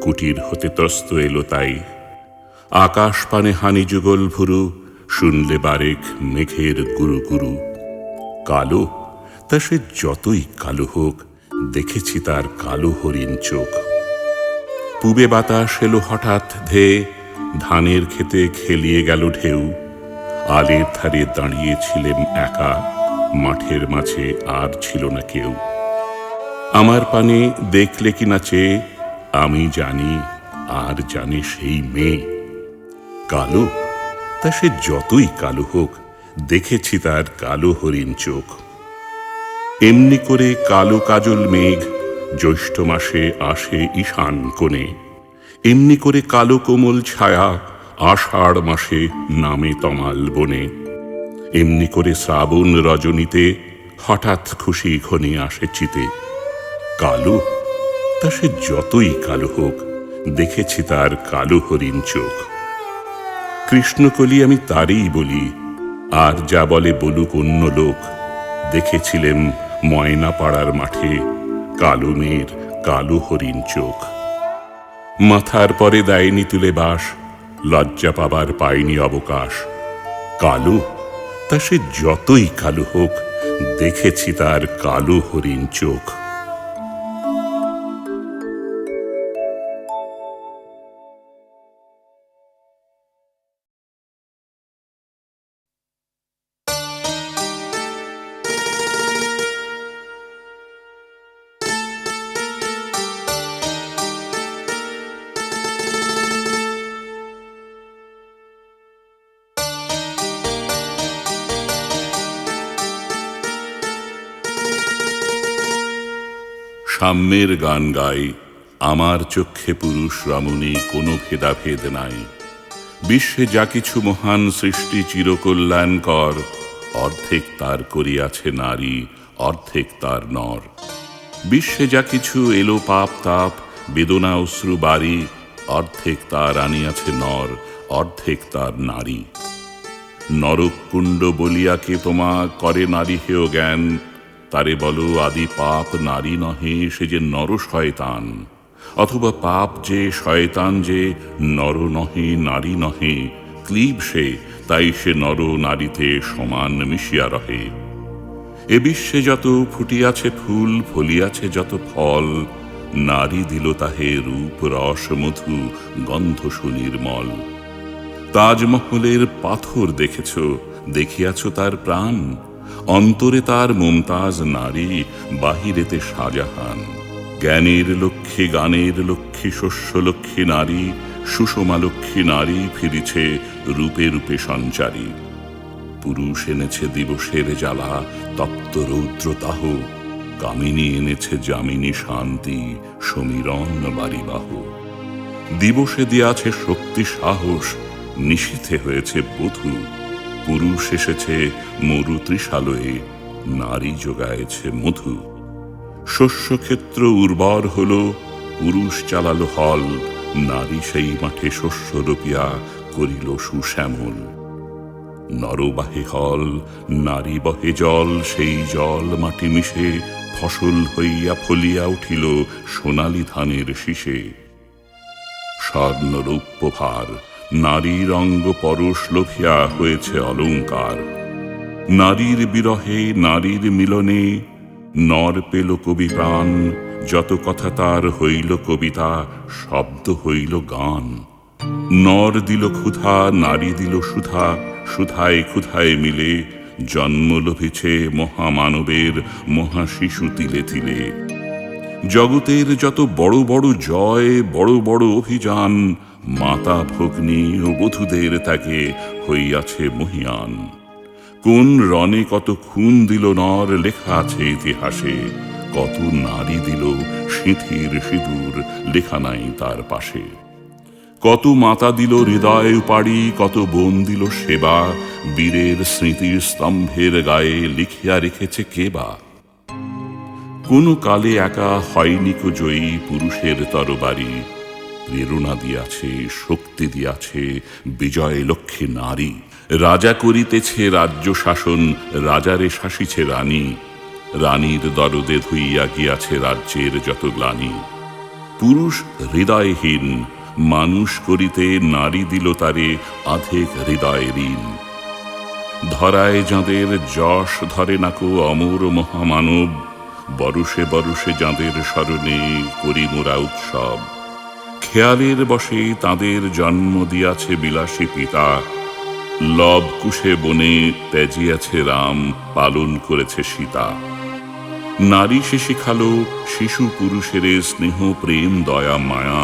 কুটির হতে ত্রস্ত এলো তাই। আকাশ পানে হানি যুগল ভুরু, শুনলে বারেক মেঘের গুরু গুরু। কালো, তা সে যতই কালো হোক, দেখেছি তার কালো হরিণ চোখ। পূবে বাতাস এলো হঠাৎ ধেয়ে, ধানের খেতে খেলিয়ে গেল ঢেউ। আলের ধারে দাঁড়িয়েছিলেম একা, মাঠের মাঝে আর ছিল না কেউ। আমার পানে দেখলে কিনা চেয়ে, আমি জানি আর জানে সেই মেয়ে। কালো, তা সে যতই কালো হোক, দেখেছি তার কালো হরিণ চোখ। এমনি করে কালো কাজল মেঘ জ্যৈষ্ঠ মাসে আসে ঈশান কোণে। এমনি করে কালো কোমল ছায়া আষাঢ় মাসে নামে তমাল বনে। এমনি করে শ্রাবণ রজনীতে হঠাৎ খুশি ঘনে আসে চিতে। কালো, তা সে যতই কালো হোক, দেখেছি তার কালো হরিণ চোখ। কৃষ্ণকলি আমি তারই বলি, আর যা বলে বলুক অন্য লোক। দেখেছিলেম ময়না পাড়ার মাঠে কালো মেয়ের কালো হরিণ চোখ। মাথার পরে দেয়নি তুলে বাস, লজ্জা পাবার পায়নি অবকাশ। কালো, তা সে যতই কালো হোক, দেখেছি তার কালো হরিণ চোখ। সাম্যের গান গাই, আমার চক্ষে পুরুষ রমণী কোনো ভেদাভেদ নাই। বিশ্বে যা কিছু মহান সৃষ্টি চিরকল্যাণকর, অর্ধেক তার করিয়াছে নারী, অর্ধেক তার নর। বিশ্বে যা কিছু এলো পাপ তাপ বেদনা অশ্রু বাড়ি, অর্ধেক তার আনিয়াছে নর, অর্ধেক তার নারী। নরক কুণ্ড বলিয়াকে তোমা করে নারী হেয় জ্ঞান, তারে বলো আদি পাপ নারী নহে, সে যে নর শয়তান। অথবা পাপ যে শয়তান যে নর নহে নারী নহে, ক্লীব সে, তাই সে নর নারীতে সমান মিশিয়া রহে। এ বিশ্বে যত ফুটিয়াছে ফুল ফলিয়াছে যত ফল, নারী দিল তাহে রূপ রস মধু গন্ধ সুনির্মল। তাজমহলের পাথর দেখেছ, দেখিয়াছ তার প্রাণ, অন্তরে তার মুমতাজ নারী, বাহিরেতে শাহজাহান। জ্ঞানের লক্ষ্মী গানের লক্ষ্মী শস্য লক্ষ্মী নারী, সুষমা লক্ষ্মী নারী ফিরিছে রূপে রূপে সঞ্চারী। পুরুষ এনেছে দিবসের জ্বালা তপ্ত রৌদ্রতাহ, কামিনী এনেছে যামিনী শান্তি সমীরণ বাড়িবাহ। দিবসে দিয়াছে শক্তি সাহস, নিশীথে হয়েছে বধূ। পুরুষ এসেছে মরু ত্রিশালয়ে, নারী যোগায়েছে মধু। শস্যক্ষেত্র উর্বর হল, পুরুষ চালালো হল, নারী সেই মাঠে শস্য রোপিয়া করিল সুশ্যামল। নর বাহে হল, নারী বহে জল, সেই জল মাটি মিশে ফসল হইয়া ফলিয়া উঠিল সোনালী ধানের শীষে। স্বর্ণ রৌপ্য ভার, নারীর অঙ্গ পরশ লোভিয়া হয়েছে অলঙ্কার। নারীর বিরহে নারীর মিলনে নর পেল কবি প্রাণ, যত কথা তার হইল কবিতা, শব্দ হইল গান। নর দিল ক্ষুধা, নারী দিল সুধা, সুধায় ক্ষুধায় মিলে জন্ম লভিছে মহামানবের মহাশিশু তিলে তিলে। জগতের যত বড় বড় জয়, বড় বড় অভিযান, মাতা ভগ্নী ও বধূদের ত্যাগে হইয়াছে মহিয়ান। কোন রণে কত খুন দিল নর, লেখা আছে ইতিহাসে। কত নারী দিল সিঁথির সিঁদুর, লেখা নাই তার পাশে। কত মাতা দিল হৃদয় উপাড়ি, কত বোন দিল সেবা, বীরের স্মৃতির স্তম্ভের গায়ে লিখিয়া রেখেছে কেবা। কোন কালে একা হয়নি কো জয়ী পুরুষের তরবারি, প্রেরণা দিয়াছে শক্তি দিয়াছে বিজয় লক্ষ্মী নারী। রাজা করিতেছে রাজ্য শাসন, রাজারে শাসিছে রানী। রানীর দরদে ধুইয়া গিয়াছে রাজ্যের যত গ্লানি। পুরুষ হৃদয়হীন মানুষ করিতে নারী দিল তারে আধেক হৃদয় ঋণ। ধরায় যাঁদের যশ ধরে নাকো অমর মহামানব, বরষে বরষে যাঁদের স্মরণে করি মোরা উৎসব। খেয়ালের বশে তাঁদের জন্ম দিয়াছে বিলাসী পিতা, লব কুশে বনে ত্যাজিয়াছে রাম, পালন করেছে সীতা। নারী সে শিখালো শিশু পুরুষের স্নেহ প্রেম দয়া মায়া,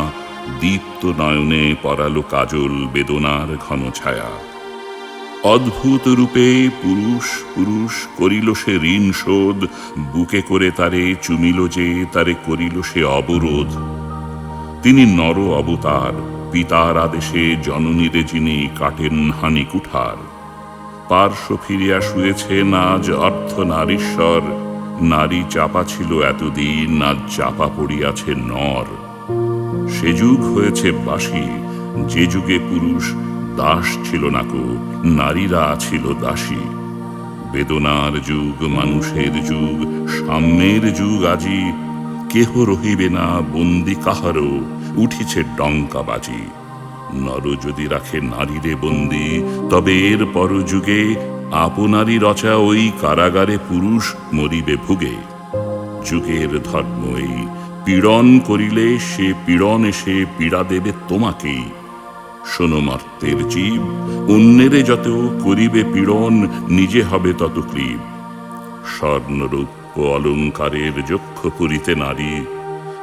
দীপ্ত নয়নে পরালো কাজল বেদনার ঘন ছায়া। অদ্ভুত রূপে পুরুষ পুরুষ করিল সে ঋণ শোধ, বুকে করে তারে চুমিল যে তারে করিল সে অবরোধ। তিনি নর অবতার, পিতার আদেশে জননীরে যিনি কাটেন হানি কুঠার। পার্শ্ব ফিরিয়া শুয়েছেন আজ অর্থ নারীশ্বর, নারী চাপা ছিল এতদিন আজ চাপা পড়িয়াছে নর। সে যুগ হয়েছে বাসি যে যুগে পুরুষ দাস ছিল নাকো, নারীরা ছিল দাসী। বেদনার যুগ মানুষের যুগ সাম্যের যুগ আজি, কেহ রহিবে না বন্দি কাহারও উঠিছে ডঙ্কা বাজি। নর যদি রাখে নারীরে বন্দি তবে এর পর যুগে আপনারই রচা ওই কারাগারে পুরুষ মরিবে ভুগে। যুগের ধর্ম এই, পীড়ন করিলে সে পীড়ন এসে পীড়া দেবে তোমাকেই। শোনো মর্তের জীব, অন্যেরে যত করিবে পীড়ন নিজে হবে তত ক্লীব। স্বর্ণরূপ অলঙ্কারের যক্ষ পুরিতে নারী,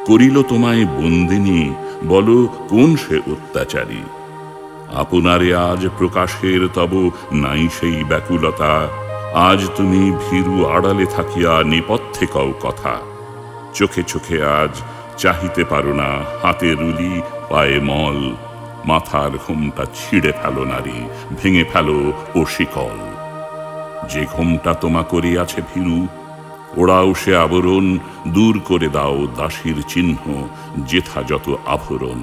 করিল তোমায় বন্দিনী, বলো কোন সে অত্যাচারী। আপনারে আজ প্রকাশের তব নাই সেই ব্যাকুলতা, আজ তুমি ভীরু আড়ালে থাকিয়া নেপথ্যে কও কথা। চোখে চোখে আজ চাহিতে পারো না হাতে রুলি পায়ে মল, মাথার ঘোমটা ছিঁড়ে ফেলো নারী, ভেঙে ফেলো ও শিকল। যে ঘোমটা তোমা করিয়াছে ভীরু, ওড়াও সে আবরণ, দূর করে দাও দাসীর চিহ্ন যেথা যত আভরণ।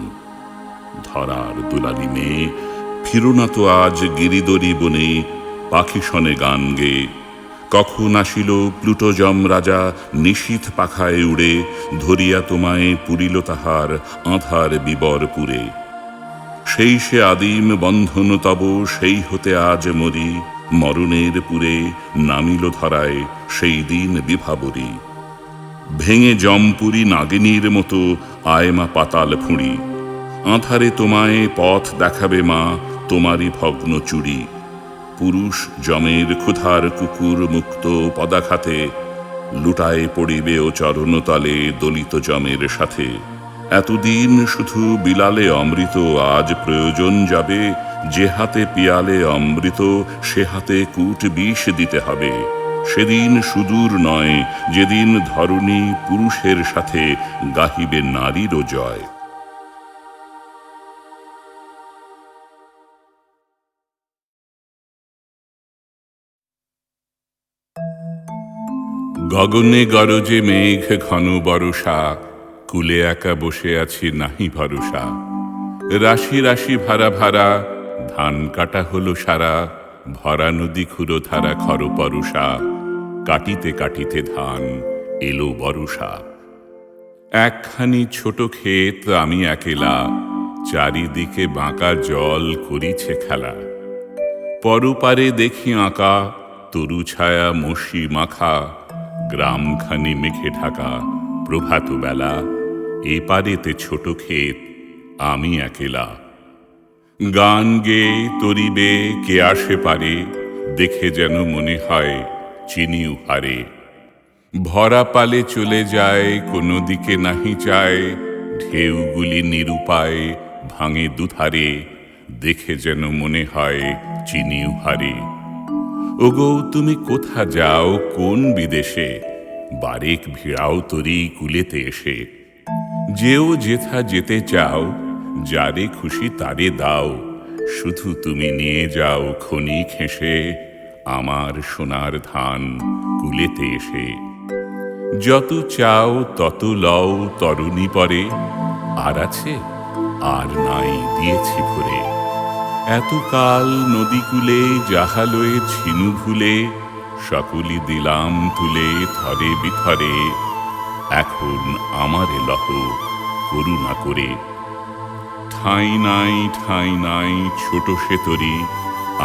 ধরার দুলালি মেয়ে ফিরো না তো আজ গিরিদরি বনে, পাখি শনে গান গে। কখন আসিল প্লুটোজম রাজা নিশীথ পাখায় উড়ে, ধরিয়া তোমায় পুরিল তাহার আঁধার বিবর পুরে। সেই সে আদিম বন্ধন তব সেই হতে আজ মরি, মরণের পুরে নামিল ধরায় সেই দিন বিভাবরী। ভেঙে জমপুরি নাগিনীর মতো আয়মা পাতাল ফুঁড়ি, আঁধারে তোমায় পথ দেখাবে মা তোমারই ভগ্ন চুড়ি। পুরুষ জমের ক্ষুধার কুকুর মুক্ত পদাঘাতে, লুটায়ে পড়িবে ও চরণতলে দলিত জমের সাথে। এতদিন শুধু বিলালে অমৃত, আজ প্রয়োজন যাবে যে হাতে পিয়ালে অমৃত সে হাতে কূট বিষ দিতে হবে। সেদিন সুদূর নয় যেদিন ধরণী পুরুষের সাথে গাহিবে নারীরও জয়। গগনে গরজে মেঘ ঘন বরষা, কুলে একা বসে আছি নাহি ভরসা। রাশি রাশি ভাড়া ভাড়া ধান কাটা হলো সারা, ভরা নদী ক্ষুরো ধারা খর পরশা। কাটিতে কাটিতে ধান এলো বরষা। একখানি ছোট ক্ষেত আমি একেলা, চারিদিকে বাঁকা জল করিছে খেলা। পরপারে দেখি আঁকা তরু ছায়া মশি মাখা, গ্রামখানি মেঘে ঢাকা প্রভাত বেলা। এপারেতে ছোট ক্ষেত আমি একেলা। গান গেয়ে তরিবে কে আসে পারে, দেখে যেন মনে হয় চিনি উহারে। ভরা পালে চলে যায় কোনো দিকে নাহি চায়, ঢেউগুলি নিরুপায় ভাঙে দুধারে, দেখে যেন মনে হয় চিনি উহারে। ওগো তুমি কোথা যাও কোন বিদেশে, বারেক ভিড়াও তরি কুলেতে এসে। যেও যেথা যেতে চাও, যারে খুশি তারে দাও, শুধু তুমি নিয়ে যাও খনি খেসে আমার সোনার ধান কুলেতে এসে। যত চাও তত লও তরুণী পরে, আর আছে আর নাই দিয়েছি ভরে। এতকাল নদীকূলে জাহালয়ে ঝিনু ভুলে, সকলি দিলাম তুলে থরে বিথরে, এখন আমারে লহ করুণা করে। ঠাঁই নাই ছোট সে তরি,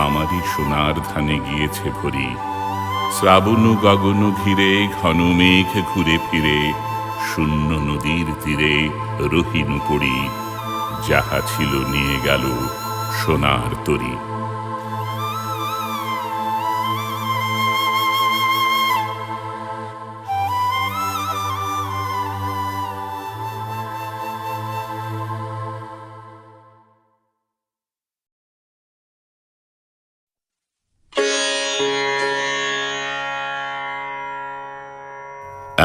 আমারই সোনার ধানে গিয়েছে ভরি। শ্রাবণ গগন ঘিরে ঘন মেঘ ঘুরে ফিরে, শূন্য নদীর তীরে রহিন পড়ি, যাহা ছিল নিয়ে গেল সোনার তরি।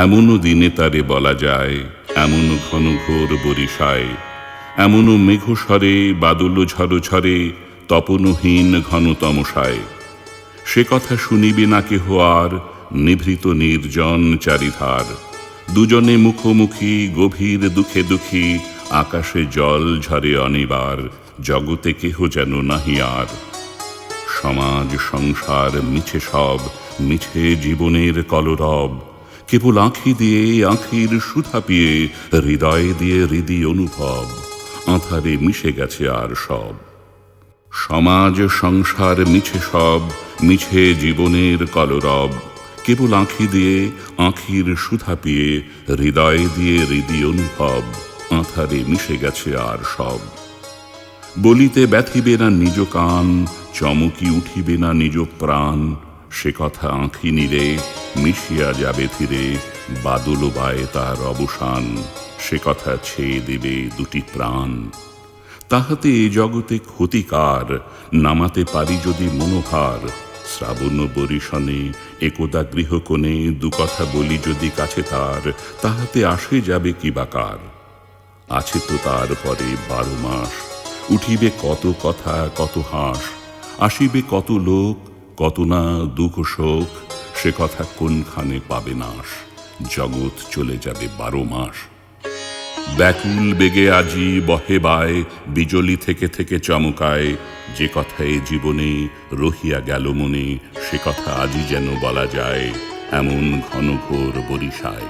এমনও দিনে তারে বলা যায়, এমনও ঘন ঘোর বরিশায়, এমনও মেঘস্বরে বাদল ঝড় ঝরে, তপনহীন ঘন তমসায়। সে কথা শুনিবে না কেহ আর, নিভৃত নির্জন চারিধার। দুজনে মুখোমুখি গভীর দুঃখে দুঃখী, আকাশে জল ঝরে অনিবার, জগতে কেহ যেন নাহি আর। সমাজ সংসার মিছে সব, মিছে জীবনের কলরব, কেবল আঁখি দিয়ে আঁখির সুধা পিয়ে, হৃদয় দিয়ে হৃদি অনুভব, আঁধারে মিশে গেছে আর সব। সমাজ সংসার মিছে সব, মিছে জীবনের কলরব, কেবল আঁখি দিয়ে আঁখির সুধা পিয়ে, হৃদয় দিয়ে হৃদি অনুভব, আঁধারে মিশে গেছে আর সব। বলিতে ব্যথিবে না নিজ কান, চমকি উঠিবে না নিজ প্রাণ, সে কথা আঁখি নিরে মিশিয়া যাবে ধীরে, বাদল বায়ে তার অবসান, সে কথা ছেয়ে দেবে দুটি প্রাণ। তাহাতে এ জগতে ক্ষতিকার, নামাতে পারি যদি মনোভার, শ্রাবণ বরিশনে একদা গৃহকোণে দু কথা বলি যদি কাছে তার, তাহাতে আসে যাবে কি বাকার। আছে তো তার পরে 12 মাস, উঠিবে কত কথা কত হাস, আসিবে কত লোক কত না দুঃখ শোক, সে কথা কোনখানে পাবে নাশ, জগৎ চলে যাবে 12 মাস। ব্যাকুল বেগে আজি বহে বায়, বিজলি থেকে থেকে চমকায়, যে কথা এ জীবনে রহিয়া গেল মনে, সে কথা আজি যেন বলা যায়, এমন ঘন ঘোর বরিশায়।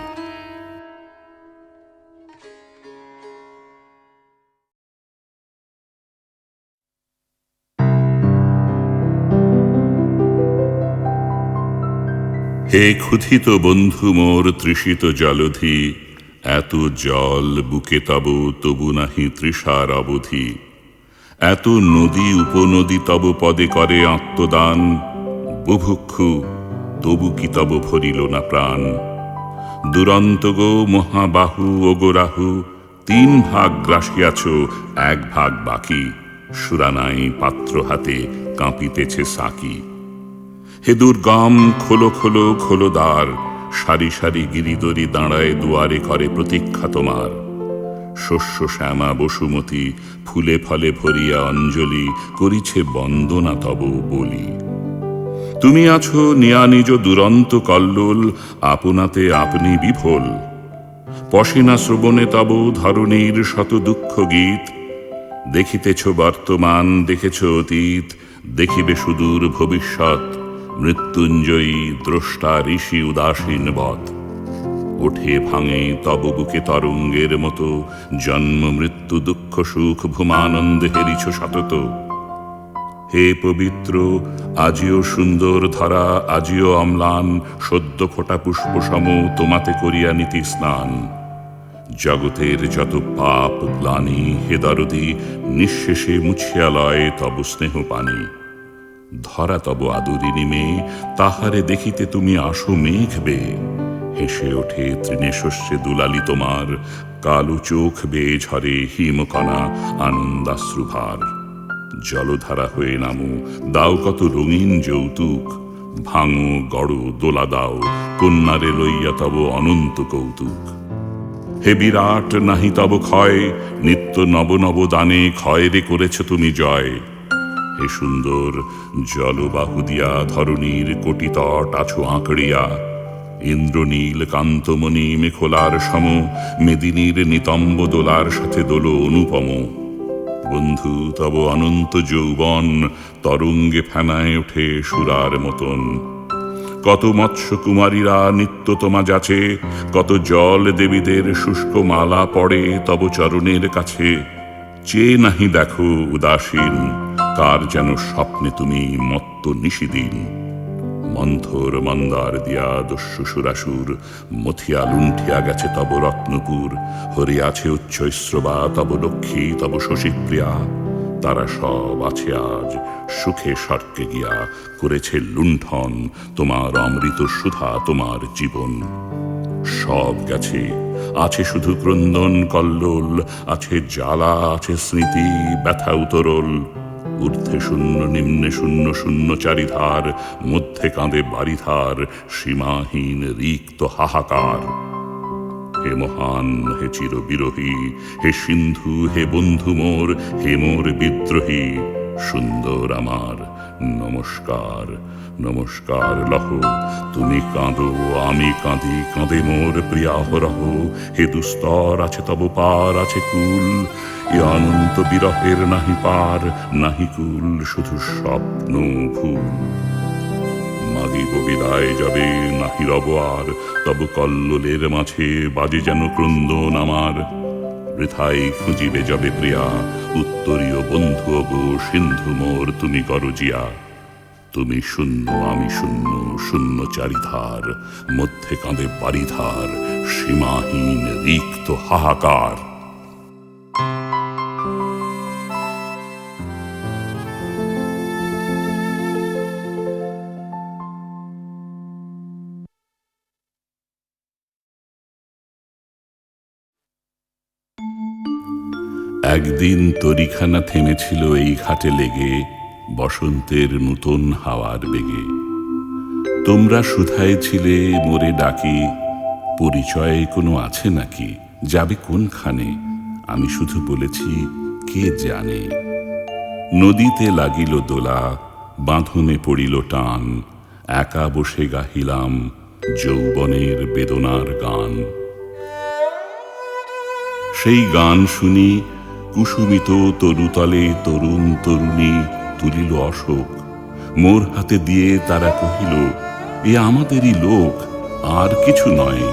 হে ক্ষুধিত বন্ধু মোর তৃষিত জলধি, এত জল বুকে তব তবু নাহি তৃষার অবধি। এত নদী উপনদী তব পদে করে আত্মদান, বুভুক্ষু তবু কি তব ভরিল না প্রাণ। দুরন্ত গো মহাবাহু ওগো রাহু, 3 ভাগ গ্রাসিয়াছ 1 ভাগ বাকি, সুরানাই পাত্র হাতে কাঁপিতেছে সাকি। হে দুর্গম খোলো খোলো খোলো দ্বার, সারি সারি গিরিদরি দাঁড়ায় দুয়ারে করে প্রতীক্ষা তোমার। শস্য শ্যামা বসুমতী ফুলে ফলে ভরিয়া অঞ্জলি করিছে বন্দনা তব বলি। তুমি আছো নিয়া নিজ দুরন্ত কল্লোল, আপনাতে আপনি বিফল। পশিনা শ্রবণে তব ধরণীর শত দুঃখ গীত, দেখিতেছ বর্তমান দেখেছ অতীত, দেখিবে সুদূর ভবিষ্যৎ। মৃত্যুঞ্জয়ী দ্রষ্টা ঋষি উদাসীন বৎ, ওঠে ভাঙে তব বুকে তরঙ্গের মতো, জন্ম মৃত্যু দুঃখ সুখ ভূমানন্দে হেরিছ সতত। হে পবিত্র আজিও সুন্দর ধরা, আজিও অম্লান, সদ্য ফোটা পুষ্প সম তোমাতে করিয়া নীতি স্নান। জগতের যত পাপ গ্লানি হে দরদি, নিঃশেষে মুছিয়া লয় তব স্নেহ পানি। ধরা তব আদরিনী মেয়ে, তাহারে দেখিতে তুমি আসো মেঘ বেয়ে। হেসে ওঠে তৃণেশস্যে দুলালি তোমার, কালো চোখ বেয়ে ঝরে হিমকণা আনন্দাশ্রুভার। জলধারা হয়ে নামো, দাও কত রঙিন যৌতুক, ভাঙো গড়ো দোলা দাও, কন্যারে লইয়া তব অনন্ত কৌতুক। হে বিরাট নাহি তব ক্ষয়, নিত্য নব নব দানে ক্ষয়রে করেছ তুমি জয়। হে সুন্দর জলবাহু দিয়া ধরণীর কোটি তট আছো আঁকড়িয়া, ইন্দ্রনীল কান্তমণি মেখলার সম, মেদিনীর নিতম্ব দোলার সাথে দোল অনুপম। বন্ধু তব অনন্ত যৌবন তরঙ্গে ফেনায় ওঠে সুরার মতন। কত মৎস্য কুমারীরা নিত্য তোমা যাচে, কত জল দেবীদের শুষ্ক মালা পড়ে তব চরণের কাছে। চেয়ে নাহি দেখো উদাসীন, কার যেন স্বপ্নে তুমি মত্ত নিশিদিন। মন্থর মন্দার দিয়া দস্যু সুরাসুর, মথিয়া লুণ্ঠিয়া গেছে তব রত্নপুর। হরিয়াছে উচ্চৈশ্রবা তব লক্ষ্মী তব শশীপ্রিয়া, তারা সব আছে আজ সুখে স্বর্গে গিয়া, করেছে লুণ্ঠন তোমার অমৃত সুধা তোমার জীবন। সব গেছে, আছে শুধু ক্রন্দন কল্লোল, আছে জ্বালা আছে স্মৃতি ব্যথা উতরল। ঊর্ধ্বে শূন্য নিম্নে শূন্য শূন্য চারিধার, মধ্যে কাঁদে বারিধার সীমাহীন রিক্ত হাহাকার। হে মহান হে চির বিরোহী, হে সিন্ধু হে বন্ধু মোর, হে মোর বিদ্রোহী সুন্দর আমার নমস্কার। নমস্কার লহ, তুমি কাঁদো আমি কাঁদি, কাঁদে মোর প্রিয়া হরহ। হে দুস্তর আছে তব পার আছে কুল, এ অনন্ত বিরহের নাহি পার নাহি কুল, শুধু স্বপ্ন ভুল। মাগিব বিদায় যাবে নাহি রব আর, তব কল্লোলের মাঝে বাজে যেন ক্রন্দন আমার। বৃথাই খুঁজিবে যাবে প্রিয়া উত্তরীয় বন্ধু গো সিন্ধু মোর তুমি করজিয়া। তুমি শূন্য আমি শূন্য শূন্য চারিধার, মধ্যে কাঁদে বারিধার সীমাহীন রিক্ত হাহাকার। একদিন তরিখানা থেমেছিল এই ঘাটে লেগে, বসন্তের নূতন হাওয়ার বেগে। তোমরা শুধায় ছিলে মোরে ডাকি, পরিচয় কোনো আছে নাকি, যাবে কোনখানে? আমি শুধু বলেছি কে জানে। নদীতে লাগিল দোলা, বাঁধনে পড়িল টান, একা বসে গাহিলাম যৌবনের বেদনার গান। সেই গান শুনি কুসুমিত তরুতলে তরুণ তরুণী তুলিল অশোক। মোর হাতে দিয়ে তারা কহিল, এ আমাদেরই লোক, আর কিছু নয়,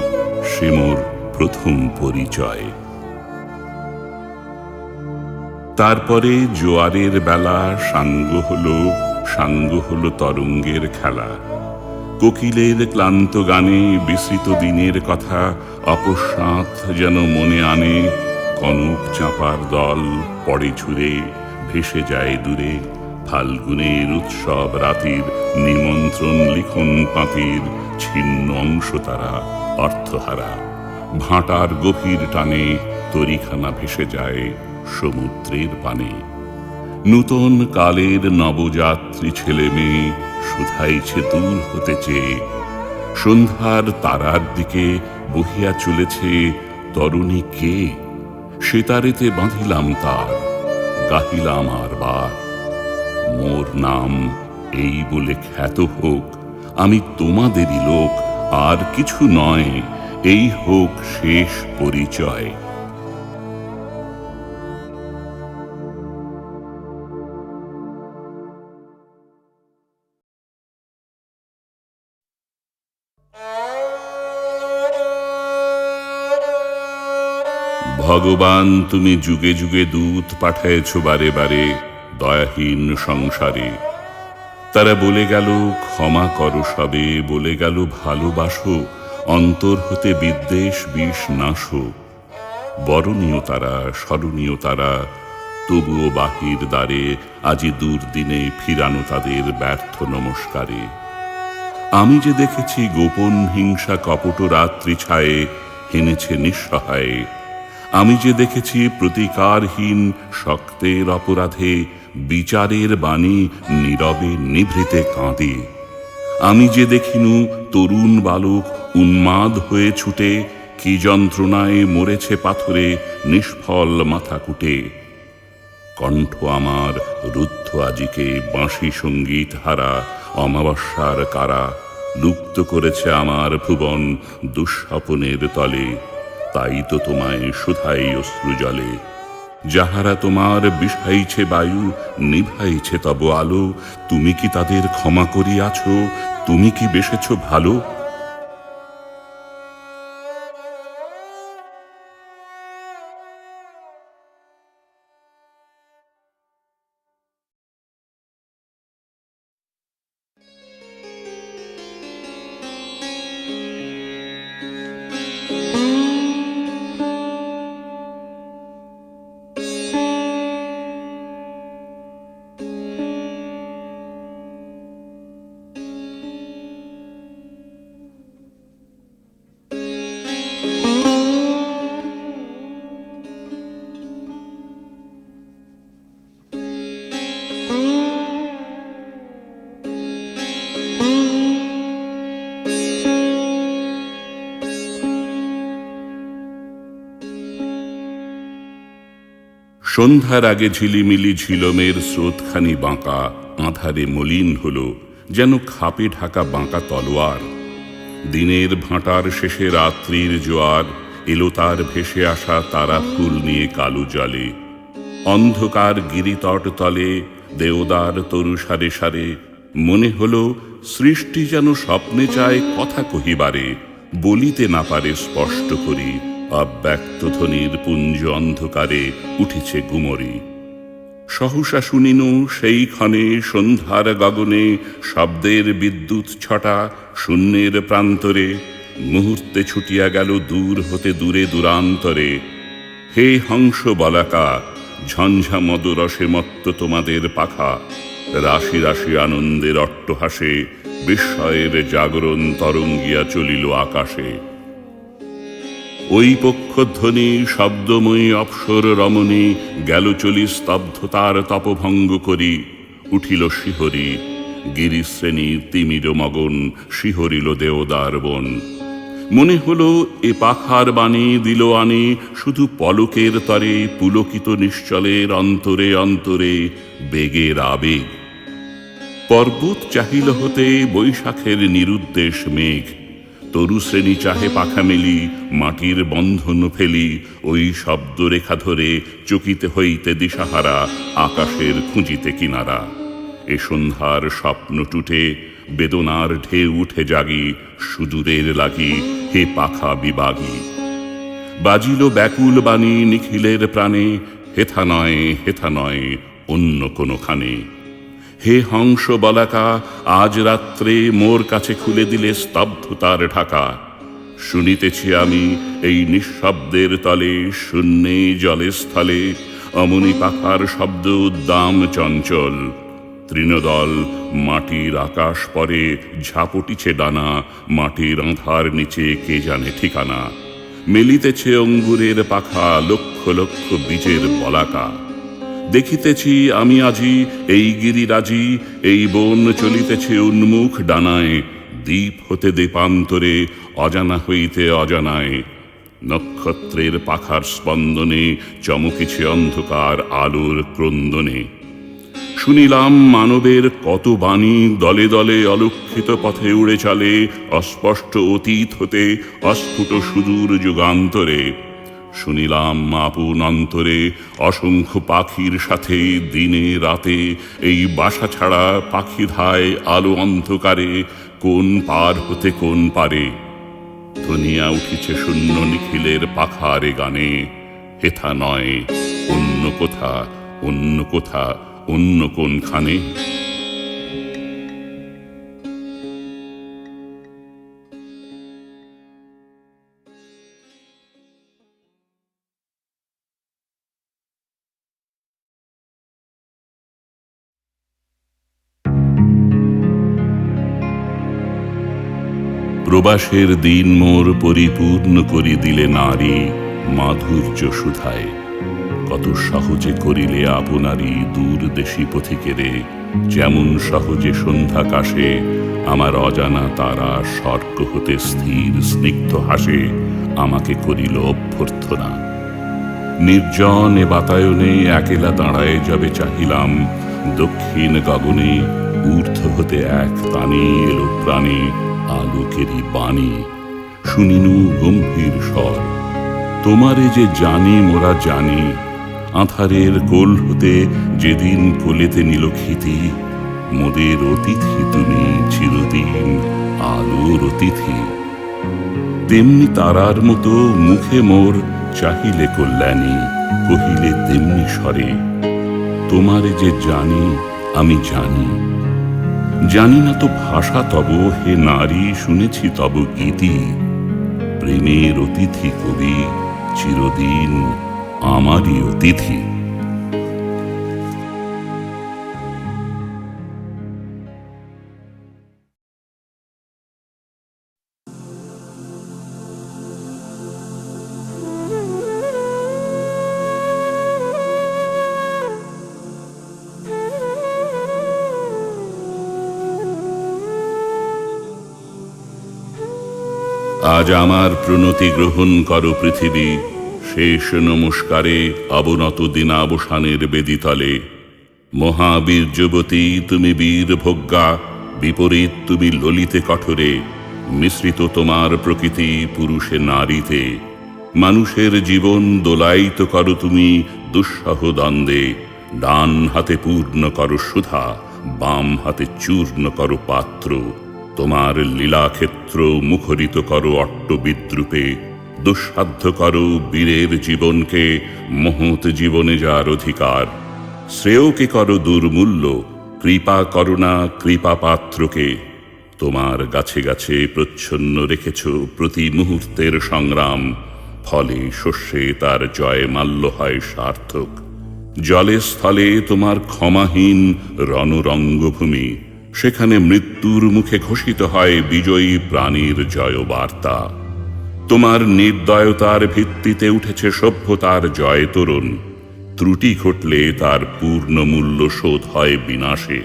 সে মোর প্রথম পরিচয়। তারপরে জোয়ারের বেলা সাঙ্গ হলো তরঙ্গের খেলা। কোকিলের ক্লান্ত গানে বিস্মৃত দিনের কথা অকস্মাৎ যেন মনে আনে। কনক চাঁপার দল পড়ে ঝুরে, ভেসে যায় দূরে। ফাল্গুনের উৎসব রাতির নিমন্ত্রণ লিখন পাতির ছিন্ন অংশ তারা অর্থহারা। ভাঁটার গভীর টানে তরিখানা ভেসে যায় সমুদ্রের পানে। নূতন কালের নবযাত্রী ছেলে মেয়ে শুধাইছে দূর হতে চেয়ে। সন্ধ্যার তারার দিকে বহিয়া চলেছে তরুণী কে? সেতারেতে বাঁধিলাম তার, গাহিলাম আর বার। মোর নাম এই বলে খ্যাত হোক, আমি তোমাদেরই লোক, আর কিছু নয়, এই হোক শেষ পরিচয়। ভগবান তুমি যুগে যুগে দূত পাঠায়েছ বারে বারে দয়াহীন সংসারে। তারা বলে গেল ক্ষমা করো সবে, বলে গেল ভালোবাসো, অন্তর হতে বিদ্বেষ বিষ নাশো। বরণীয় তারা স্মরণীয় তারা, তবুও বাহির দ্বারে আজি দুর্দিনে ফিরানো তাদের ব্যর্থ নমস্কারে। আমি যে দেখেছি গোপন হিংসা কপট রাত্রি ছায়ে হেনেছে নিঃসহায়ে। আমি যে দেখেছি প্রতিকারহীন শক্তের অপরাধে বিচারের বাণী নীরবে নিভৃতে কাঁদে। আমি যে দেখিনু তরুণ বালক উন্মাদ হয়ে ছুটে, কি যন্ত্রণায় মরেছে পাথরে নিষ্ফল মাথা কুটে। কণ্ঠ আমার রুদ্ধ আজিকে বাঁশি সঙ্গীত হারা, অমাবস্যার কারা লুপ্ত করেছে আমার ভুবন দুঃস্বপনের তলে। তাই তো তোমায় শুধাই অশ্রু জলে। যাহারা তোমার বিষাইছে বায়ু, নিভাইছে তব আলো, তুমি কি তাদের ক্ষমা করিয়াছ? তুমি কি বেসেছ ভালো? সন্ধ্যার আগে ঝিলিমিলি ঝিলমের স্রোতখানি বাঁকা আঁধারে মলিন হল, যেন খাপে ঢাকা বাঁকা তলোয়ার। দিনের ভাঁটার শেষে রাত্রির জোয়ার এলো তার ভেসে আসা তারা ফুল নিয়ে কালো জলে। অন্ধকার গিরিতট তলে দেওদার তরু সারে সারে মনে হলো সৃষ্টি যেন স্বপ্নে চায় কথা কহিবারে, বলিতে না পারে স্পষ্ট করি। অব্যক্ত ধ্বনির পুঞ্জ অন্ধকারে উঠেছে গুমরি। সহসা শুনিনু সেই ক্ষণে সন্ধ্যার গগনে শব্দের বিদ্যুৎ ছটা শূন্যের প্রান্তরে। মুহূর্তে ছুটিয়া গেল দূর হতে দূরে দূরান্তরে। হে হংস বলাকা, ঝঞ্ঝা মদরসে মত্ত তোমাদের পাখা। রাশি রাশি আনন্দের অট্টহাসে বিস্ময়ের জাগরণ তরঙ্গিয়া চলিল আকাশে। ওই পক্ষধ্বনি শব্দময়ী অপসর রমণী গেল চলি স্তব্ধতার তপভঙ্গ করি। উঠিল শিহরি গিরিশ্রেণী তিমির মগন, শিহরিল দেওদার বন। মনে হলো এ পাখার বাণী দিল আনি শুধু পলকের তরে পুলকিত নিশ্চলের অন্তরে অন্তরে বেগের আবেগ। পর্বত চাহিল হতে বৈশাখের নিরুদ্দেশ মেঘ। তরুশ্রেণী চাহে পাখা মেলি মাটির বন্ধন ফেলি। ওই শব্দ রেখা ধরে চকিতে হইতে দিশাহারা আকাশের খুঁজিতে কিনারা। এ সন্ধ্যার স্বপ্ন টুটে বেদনার ঢেউ উঠে জাগি সুদূরের লাগি। হে পাখা বিবাগী, বাজিল ব্যাকুল বাণী নিখিলের প্রাণে। হেথা নয় হেথা নয় অন্য কোনোখানে। হে হংস বলাকা, আজ রাত্রে মোর কাছে খুলে দিলে স্তব্ধতার ঢাকা। শুনিতেছি আমি এই নিঃশব্দের তলে শূন্যে জলে স্থলে অমনি পাখার শব্দ উদ্দাম চঞ্চল। তৃণদল মাটির আকাশ পরে ঝাপটিছে ডানা। মাটির আঁধার নিচে কে জানে ঠিকানা। মেলিতেছে অঙ্গুরের পাখা লক্ষ লক্ষ বীজের বলাকা। দেখিতেছি আমি আজি এই গিরিরাজি, এই বন চলিতেছে উন্মুখ ডানায়। দ্বীপ হতে দ্বীপান্তরে অজানা হইতে অজানায়। নক্ষত্রের পাখার স্পন্দনে চমকিছে অন্ধকার আলোর ক্রন্দনে। শুনিলাম মানবের কত বাণী দলে দলে অলক্ষিত পথে উড়ে চলে। অস্পষ্ট অতীত হতে অস্ফুট সুদূর যুগান্তরে। শুনিলাম আপন অন্তরে অসংখ্য পাখির সাথে দিনে রাতে এই বাসা ছাড়া পাখি ধায় আলো অন্ধকারে। কোন পার হতে কোন পারে ধ্বনিয়া উঠিছে শূন্য নিখিলের পাখারে গানে। হেথা নয় অন্য কোথা, অন্য কোথা, অন্য কোনখানে। প্রবাসের দিন মোর পরিপূর্ণ করি দিলে নারী মাধুর্য সুধায়। কত সহজে করিলে আপনারই দূরদেশী পথিকেরে। যেমন সহজে সন্ধ্যাকাশে আমার অজানা তারা স্বর্গ হতে স্থির স্নিগ্ধ হাসে আমাকে করিল অভ্যর্থনা। নির্জনে বাতায়নে একেলা দাঁড়ায় যাবে চাহিলাম। দক্ষিণ গগনে ঊর্ধ্ব হতে এক তানে এলো প্রাণে আলোকেরই বাণী। শুনিনু গম্ভীর স্বর, তোমারে যে জানি মোরা জানি। আঁধারের কোল হতে যেদিন কোলেতে নিল ক্ষিতি, মোদের অতিথি তুমি চিরদিন, আলোর অতিথি। তেমনি তারার মতো মুখে মোর চাহিলে কল্যাণী, কহিলে তেমনি স্বরে, তোমারে যে জানি আমি জানি। জানি না তো ভাষা তব হে নারী, শুনেছি তব গীতি। প্রেমের অতিথি কবি, চিরদিন আমারই অতিথি। আজ আমার প্রণতি গ্রহণ করো পৃথিবী, শেষ নমস্কারে অবনত দিনাবসানের বেদিতলে। মহাবীর যুবতী তুমি বীর ভোগ্যা, বিপরীত তুমি ললিতে কঠোরে। মিশ্রিত তোমার প্রকৃতি পুরুষে নারীতে। মানুষের জীবন দোলায়িত করো তুমি দুঃসহ দ্বন্দ্বে। ডান হাতে পূর্ণ করো সুধা, বাম হাতে চূর্ণ করো পাত্র। তোমার লীলাক্ষেত্র মুখরিত করো অট্টবিদ্রূপে। দুঃসাধ্য করো বীরের জীবনকে, মহৎ জীবনে যার অধিকার। শ্রেয়কে করো দুর্মূল্য, কৃপা করো না কৃপা পাত্রকে। তোমার গাছে গাছে প্রচ্ছন্ন রেখেছ প্রতি মুহূর্তের সংগ্রাম। ফলে শস্যে তার জয় মাল্য হয় সার্থক। জলে স্থলে তোমার ক্ষমাহীন রণরঙ্গভূমি, সেখানে মৃত্যুর মুখে ঘোষিত হয় বিজয়ী প্রাণীর জয়বার্তা। তোমার নির্দয়তার ভিত্তিতে উঠেছে সভ্যতার জয় তোরণ। ত্রুটি ঘটলে তার পূর্ণ মূল্য শোধ হয় বিনাশে।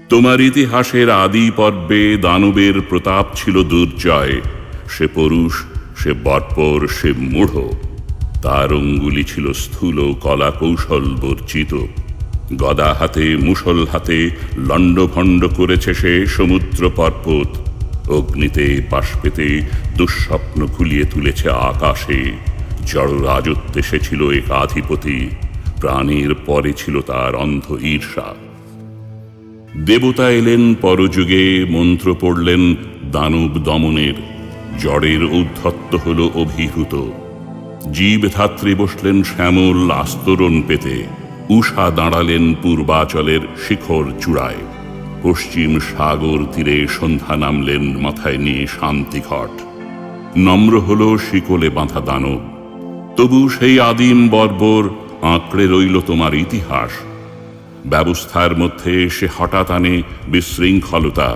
তোমার ইতিহাসের আদি পর্বে দানবের প্রতাপ ছিল দুর্জয়। সে পরুষ, সে বর্বর, সে মূঢ়। তার অঙ্গুলি ছিল স্থূল কলা কৌশল বর্জিত। গদা হাতে মুষল হাতে লণ্ডভণ্ড করেছে সে সমুদ্র পর্বত। অগ্নিতে বাষ্পেতে দুঃস্বপ্ন খুলিয়ে তুলেছে আকাশে। জড় রাজত্বে সে ছিল একাধিপতি, প্রাণীর পরে ছিল তার অন্ধ ঈর্ষা। দেবতা এলেন পরযুগে, মন্ত্র পড়লেন দানব দমনের। জড়ের উদ্ধত্ত হল অভিভূত। জীবধাত্রী বসলেন শ্যামল আস্তরণ পেতে। উষা দাঁড়ালেন পূর্বাচলের শিখর চূড়ায়। পশ্চিম সাগর তীরে সন্ধ্যা নামলেন মাথায় নিয়ে শান্তিঘট। নম্র হল শিকলে বাঁধা দানব। তবু সেই আদিম বর্বর আঁকড়ে রইল তোমার ইতিহাস। ব্যবস্থার মধ্যে সে হঠাৎ আনে বিশৃঙ্খলতা।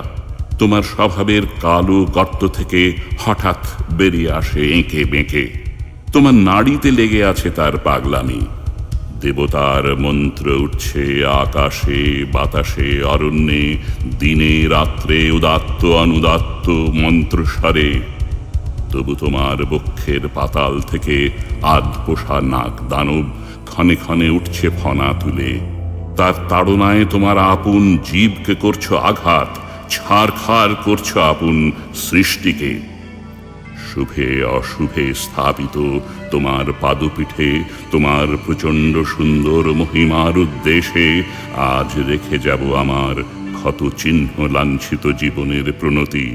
তোমার স্বভাবের কালো গর্ত থেকে হঠাৎ বেরিয়ে আসে এঁকে বেঁকে। তোমার নাড়িতে লেগে আছে তার পাগলামি। দেবতার মন্ত্র উঠছে আকাশে বাতাসে অরণ্যে, দিনে রাত্রে উদাত্ত অনুদাত্ত মন্ত্রস্বরে। তবু তোমার বক্ষের পাতাল থেকে আধপোষা নাক দানব ক্ষণে ক্ষণে উঠছে ফনা তুলে। তার তাড়নায় তোমার আপন জীবকে করছো আঘাত, ছারখার করছো আপন সৃষ্টিকে। শুভে অশুভে স্থাপিত তোমার পাদপীঠে, তোমার প্রচণ্ড সুন্দর মহিমার উদ্দেশ্যে আজ রেখে যাব আমার ক্ষত চিহ্ন লাঞ্ছিত জীবনের প্রণতি।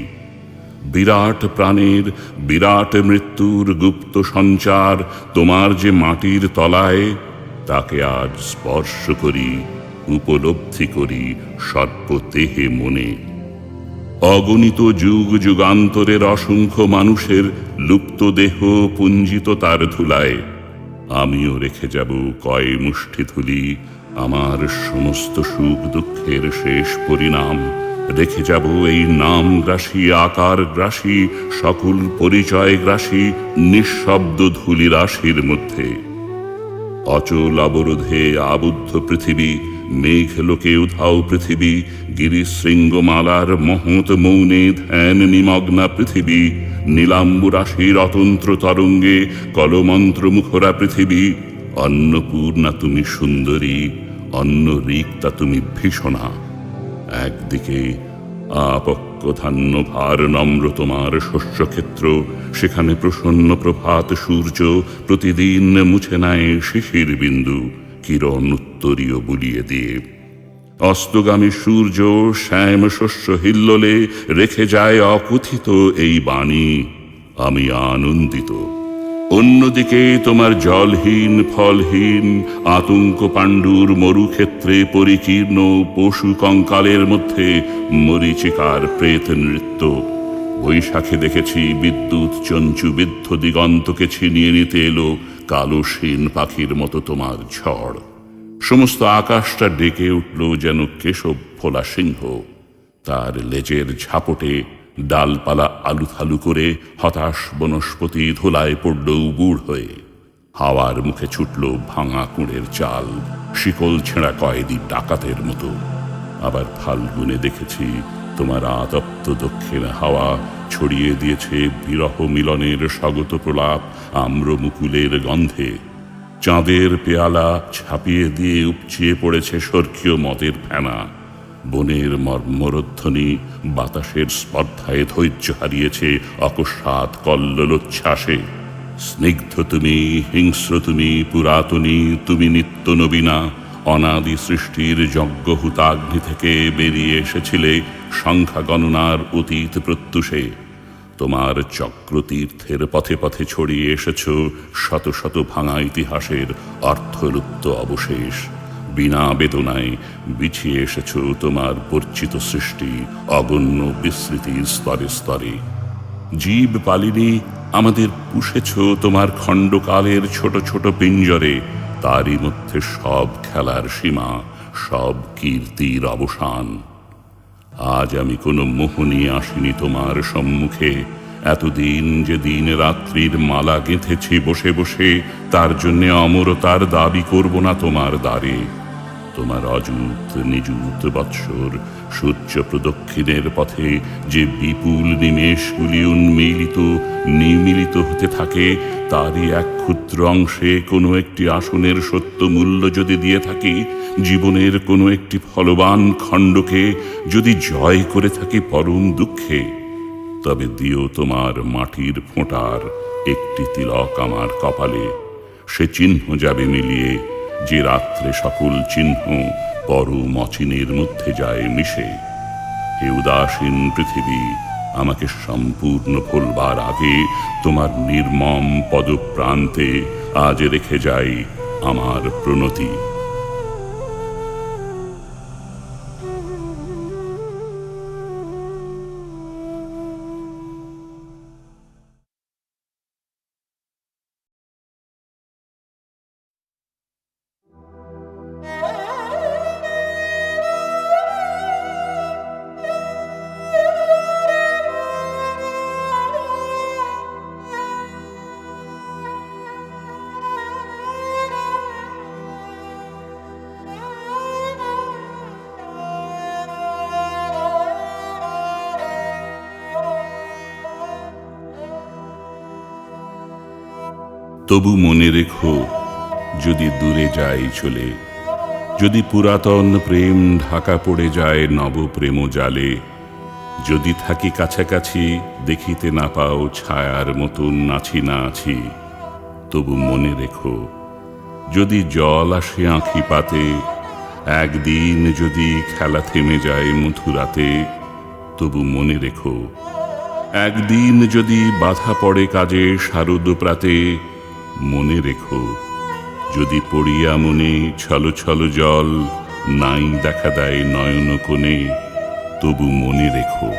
বিরাট প্রাণের বিরাট মৃত্যুর গুপ্ত সঞ্চার তোমার যে মাটির তলায়, তাকে আজ স্পর্শ করি, উপলব্ধি করি সর্বদেহে মনে। অগণিত যুগ যুগান্তরের অসংখ্য মানুষের লুপ্ত দেহ পুঞ্জিত তার ধুলায় আমিও রেখে যাব কয় মুষ্টি ধুলি আমার সমস্ত সুখ দুঃখের শেষ পরিণাম। রেখে যাব এই নাম গ্রাসী আকার গ্রাসী সকল পরিচয় গ্রাসী নিঃশব্দ ধুলি রাশির মধ্যে। অচল অবরোধে আবদ্ধ পৃথিবী, মেঘলোকে উধাও পৃথিবী, গিরিশৃঙ্গমালার মহৎ মৌনে ধ্যান নিমগ্না পৃথিবী, নীলাম্বু রাশির অতন্ত্র তরঙ্গে কলমন্ত্র মুখরা পৃথিবী। অন্নপূর্ণা তুমি সুন্দরী, অন্ন রিক্তা তুমি ভীষণা। একদিকে আপক্কধান্য ভার নম্র তোমার শস্যক্ষেত্র, সেখানে প্রসন্ন প্রভাত সূর্য প্রতিদিন মুছে নেয় শিশির বিন্দু কিরণ উত্তরীয় বুলিয়ে দিয়ে। অস্তগামী সূর্য শ্যাম শস্য হিল্লোলে রেখে যায় অকথিত এই বাণী, আমি আনন্দিত। অন্যদিকে তোমার জলহীন ফলহীন আতঙ্ক পাণ্ডুর মরুক্ষেত্রে পরিকীর্ণ পশু কঙ্কালের মধ্যে মরীচিকার প্রেত নৃত্য। বৈশাখে দেখেছি বিদ্যুৎ চঞ্চু বিদ্ধ দিগন্তকে ছিনিয়ে নিতে এলো কালো শিন পাখির মতো তোমার ঝড়। সমস্ত আকাশটা ডেকে উঠল যেন কেশব ফোলা সিংহ। তার লেজের ঝাপটে ডালপালা আলুথালু করে হতাশ বনস্পতি ধুলায় পড়ল উবুড় হয়ে। হাওয়ার মুখে ছুটল ভাঙা কুঁড়ের চাল, শিকল ছেঁড়া কয়েদি ডাকাতের মতো। আবার ফাল্গুনে দেখেছি তোমার আতপ্ত দক্ষিণ হাওয়া ছড়িয়ে দিয়েছে বিরহ মিলনের স্বাগত প্রলাপ আম্র মুকুলের গন্ধে। চাঁদের পেয়ালা ছাপিয়ে দিয়ে উপচিয়ে পড়েছে স্বর্গীয় মদের ফেনা। বনের মর্মরধ্বনি বাতাসের স্পর্ধায় ধৈর্য হারিয়েছে অকস্মাৎ কল্লোচ্ছ্বাসে। স্নিগ্ধ তুমি, হিংস্র তুমি, পুরাতনী তুমি, নিত্য নবীনা। অনাদি সৃষ্টির যজ্ঞহুতাগ্নি থেকে বেরিয়ে এসেছিলে সংখ্যা গণনার অতীত প্রত্যুষে। তোমার চক্রতীর্থের পথে পথে ছড়িয়ে এসেছ শত শত ভাঙা ইতিহাসের অর্থলুপ্ত অবশেষ। বিনা বেদনায় বিছিয়ে এসেছ তোমার পরিচিত সৃষ্টি অগণ্য বিস্মৃতির স্তরে স্তরে। জীব পালিনী আমাদের পুষেছ তোমার খণ্ডকালের ছোট ছোট পিঞ্জরে। তারই মধ্যে সব খেলার সীমা, সব কীর্তির অবসান। আজ আমি কোনো মোহ নিয়ে আসিনি তোমার সম্মুখে। এতদিন যে দিন রাত্রির মালা গেঁথেছি বসে বসে, তার জন্যে অমরতার দাবি করব না তোমার দ্বারে। তোমার অযুত নিযুত বৎসর সূর্য প্রদক্ষিণের পথে যে বিপুল নিমেষগুলি উন্মিলিত নিমিলিত হতে থাকে, তারই এক ক্ষুদ্র অংশে কোনো একটি আসনের সত্য মূল্য যদি দিয়ে থাকি, জীবনের কোনো একটি ফলবান খণ্ডকে যদি জয় করে থাকি পরম দুঃখে, তবে দিও তোমার মাটির ফোঁটার একটি তিলক আমার কপালে। সে চিহ্ন যাবে মিলিয়ে যে রাত্রে সকল চিহ্ন পরম অচিনের মধ্যে যায় মিশে। হে উদাসীন পৃথিবী, আমাকে সম্পূর্ণ ভুলবার আগে তোমার নির্মম পদপ্রান্তে আজ রেখে যাই আমার প্রণতি। তবু মনে রেখো, যদি দূরে যাই চলে, যদি পুরাতন প্রেম ঢাকা পড়ে যায় নব প্রেম জালে, যদি থাকি কাছাকাছি দেখিতে না পাও ছায়ার মতন আছি না আছি, তবু মনে রেখো, যদি জল আসে আঁখি পাতে, একদিন যদি খেলা থেমে যায় মথুরাতে, তবু মনে রেখো, একদিন যদি বাধা পড়ে কাজে শারদ প্রাতে, মনে রেখো, যদি পড়িয়া মনে ছল ছল জল নাই দেখা দেয় নয়ন কোণে, তবু মনে রেখো।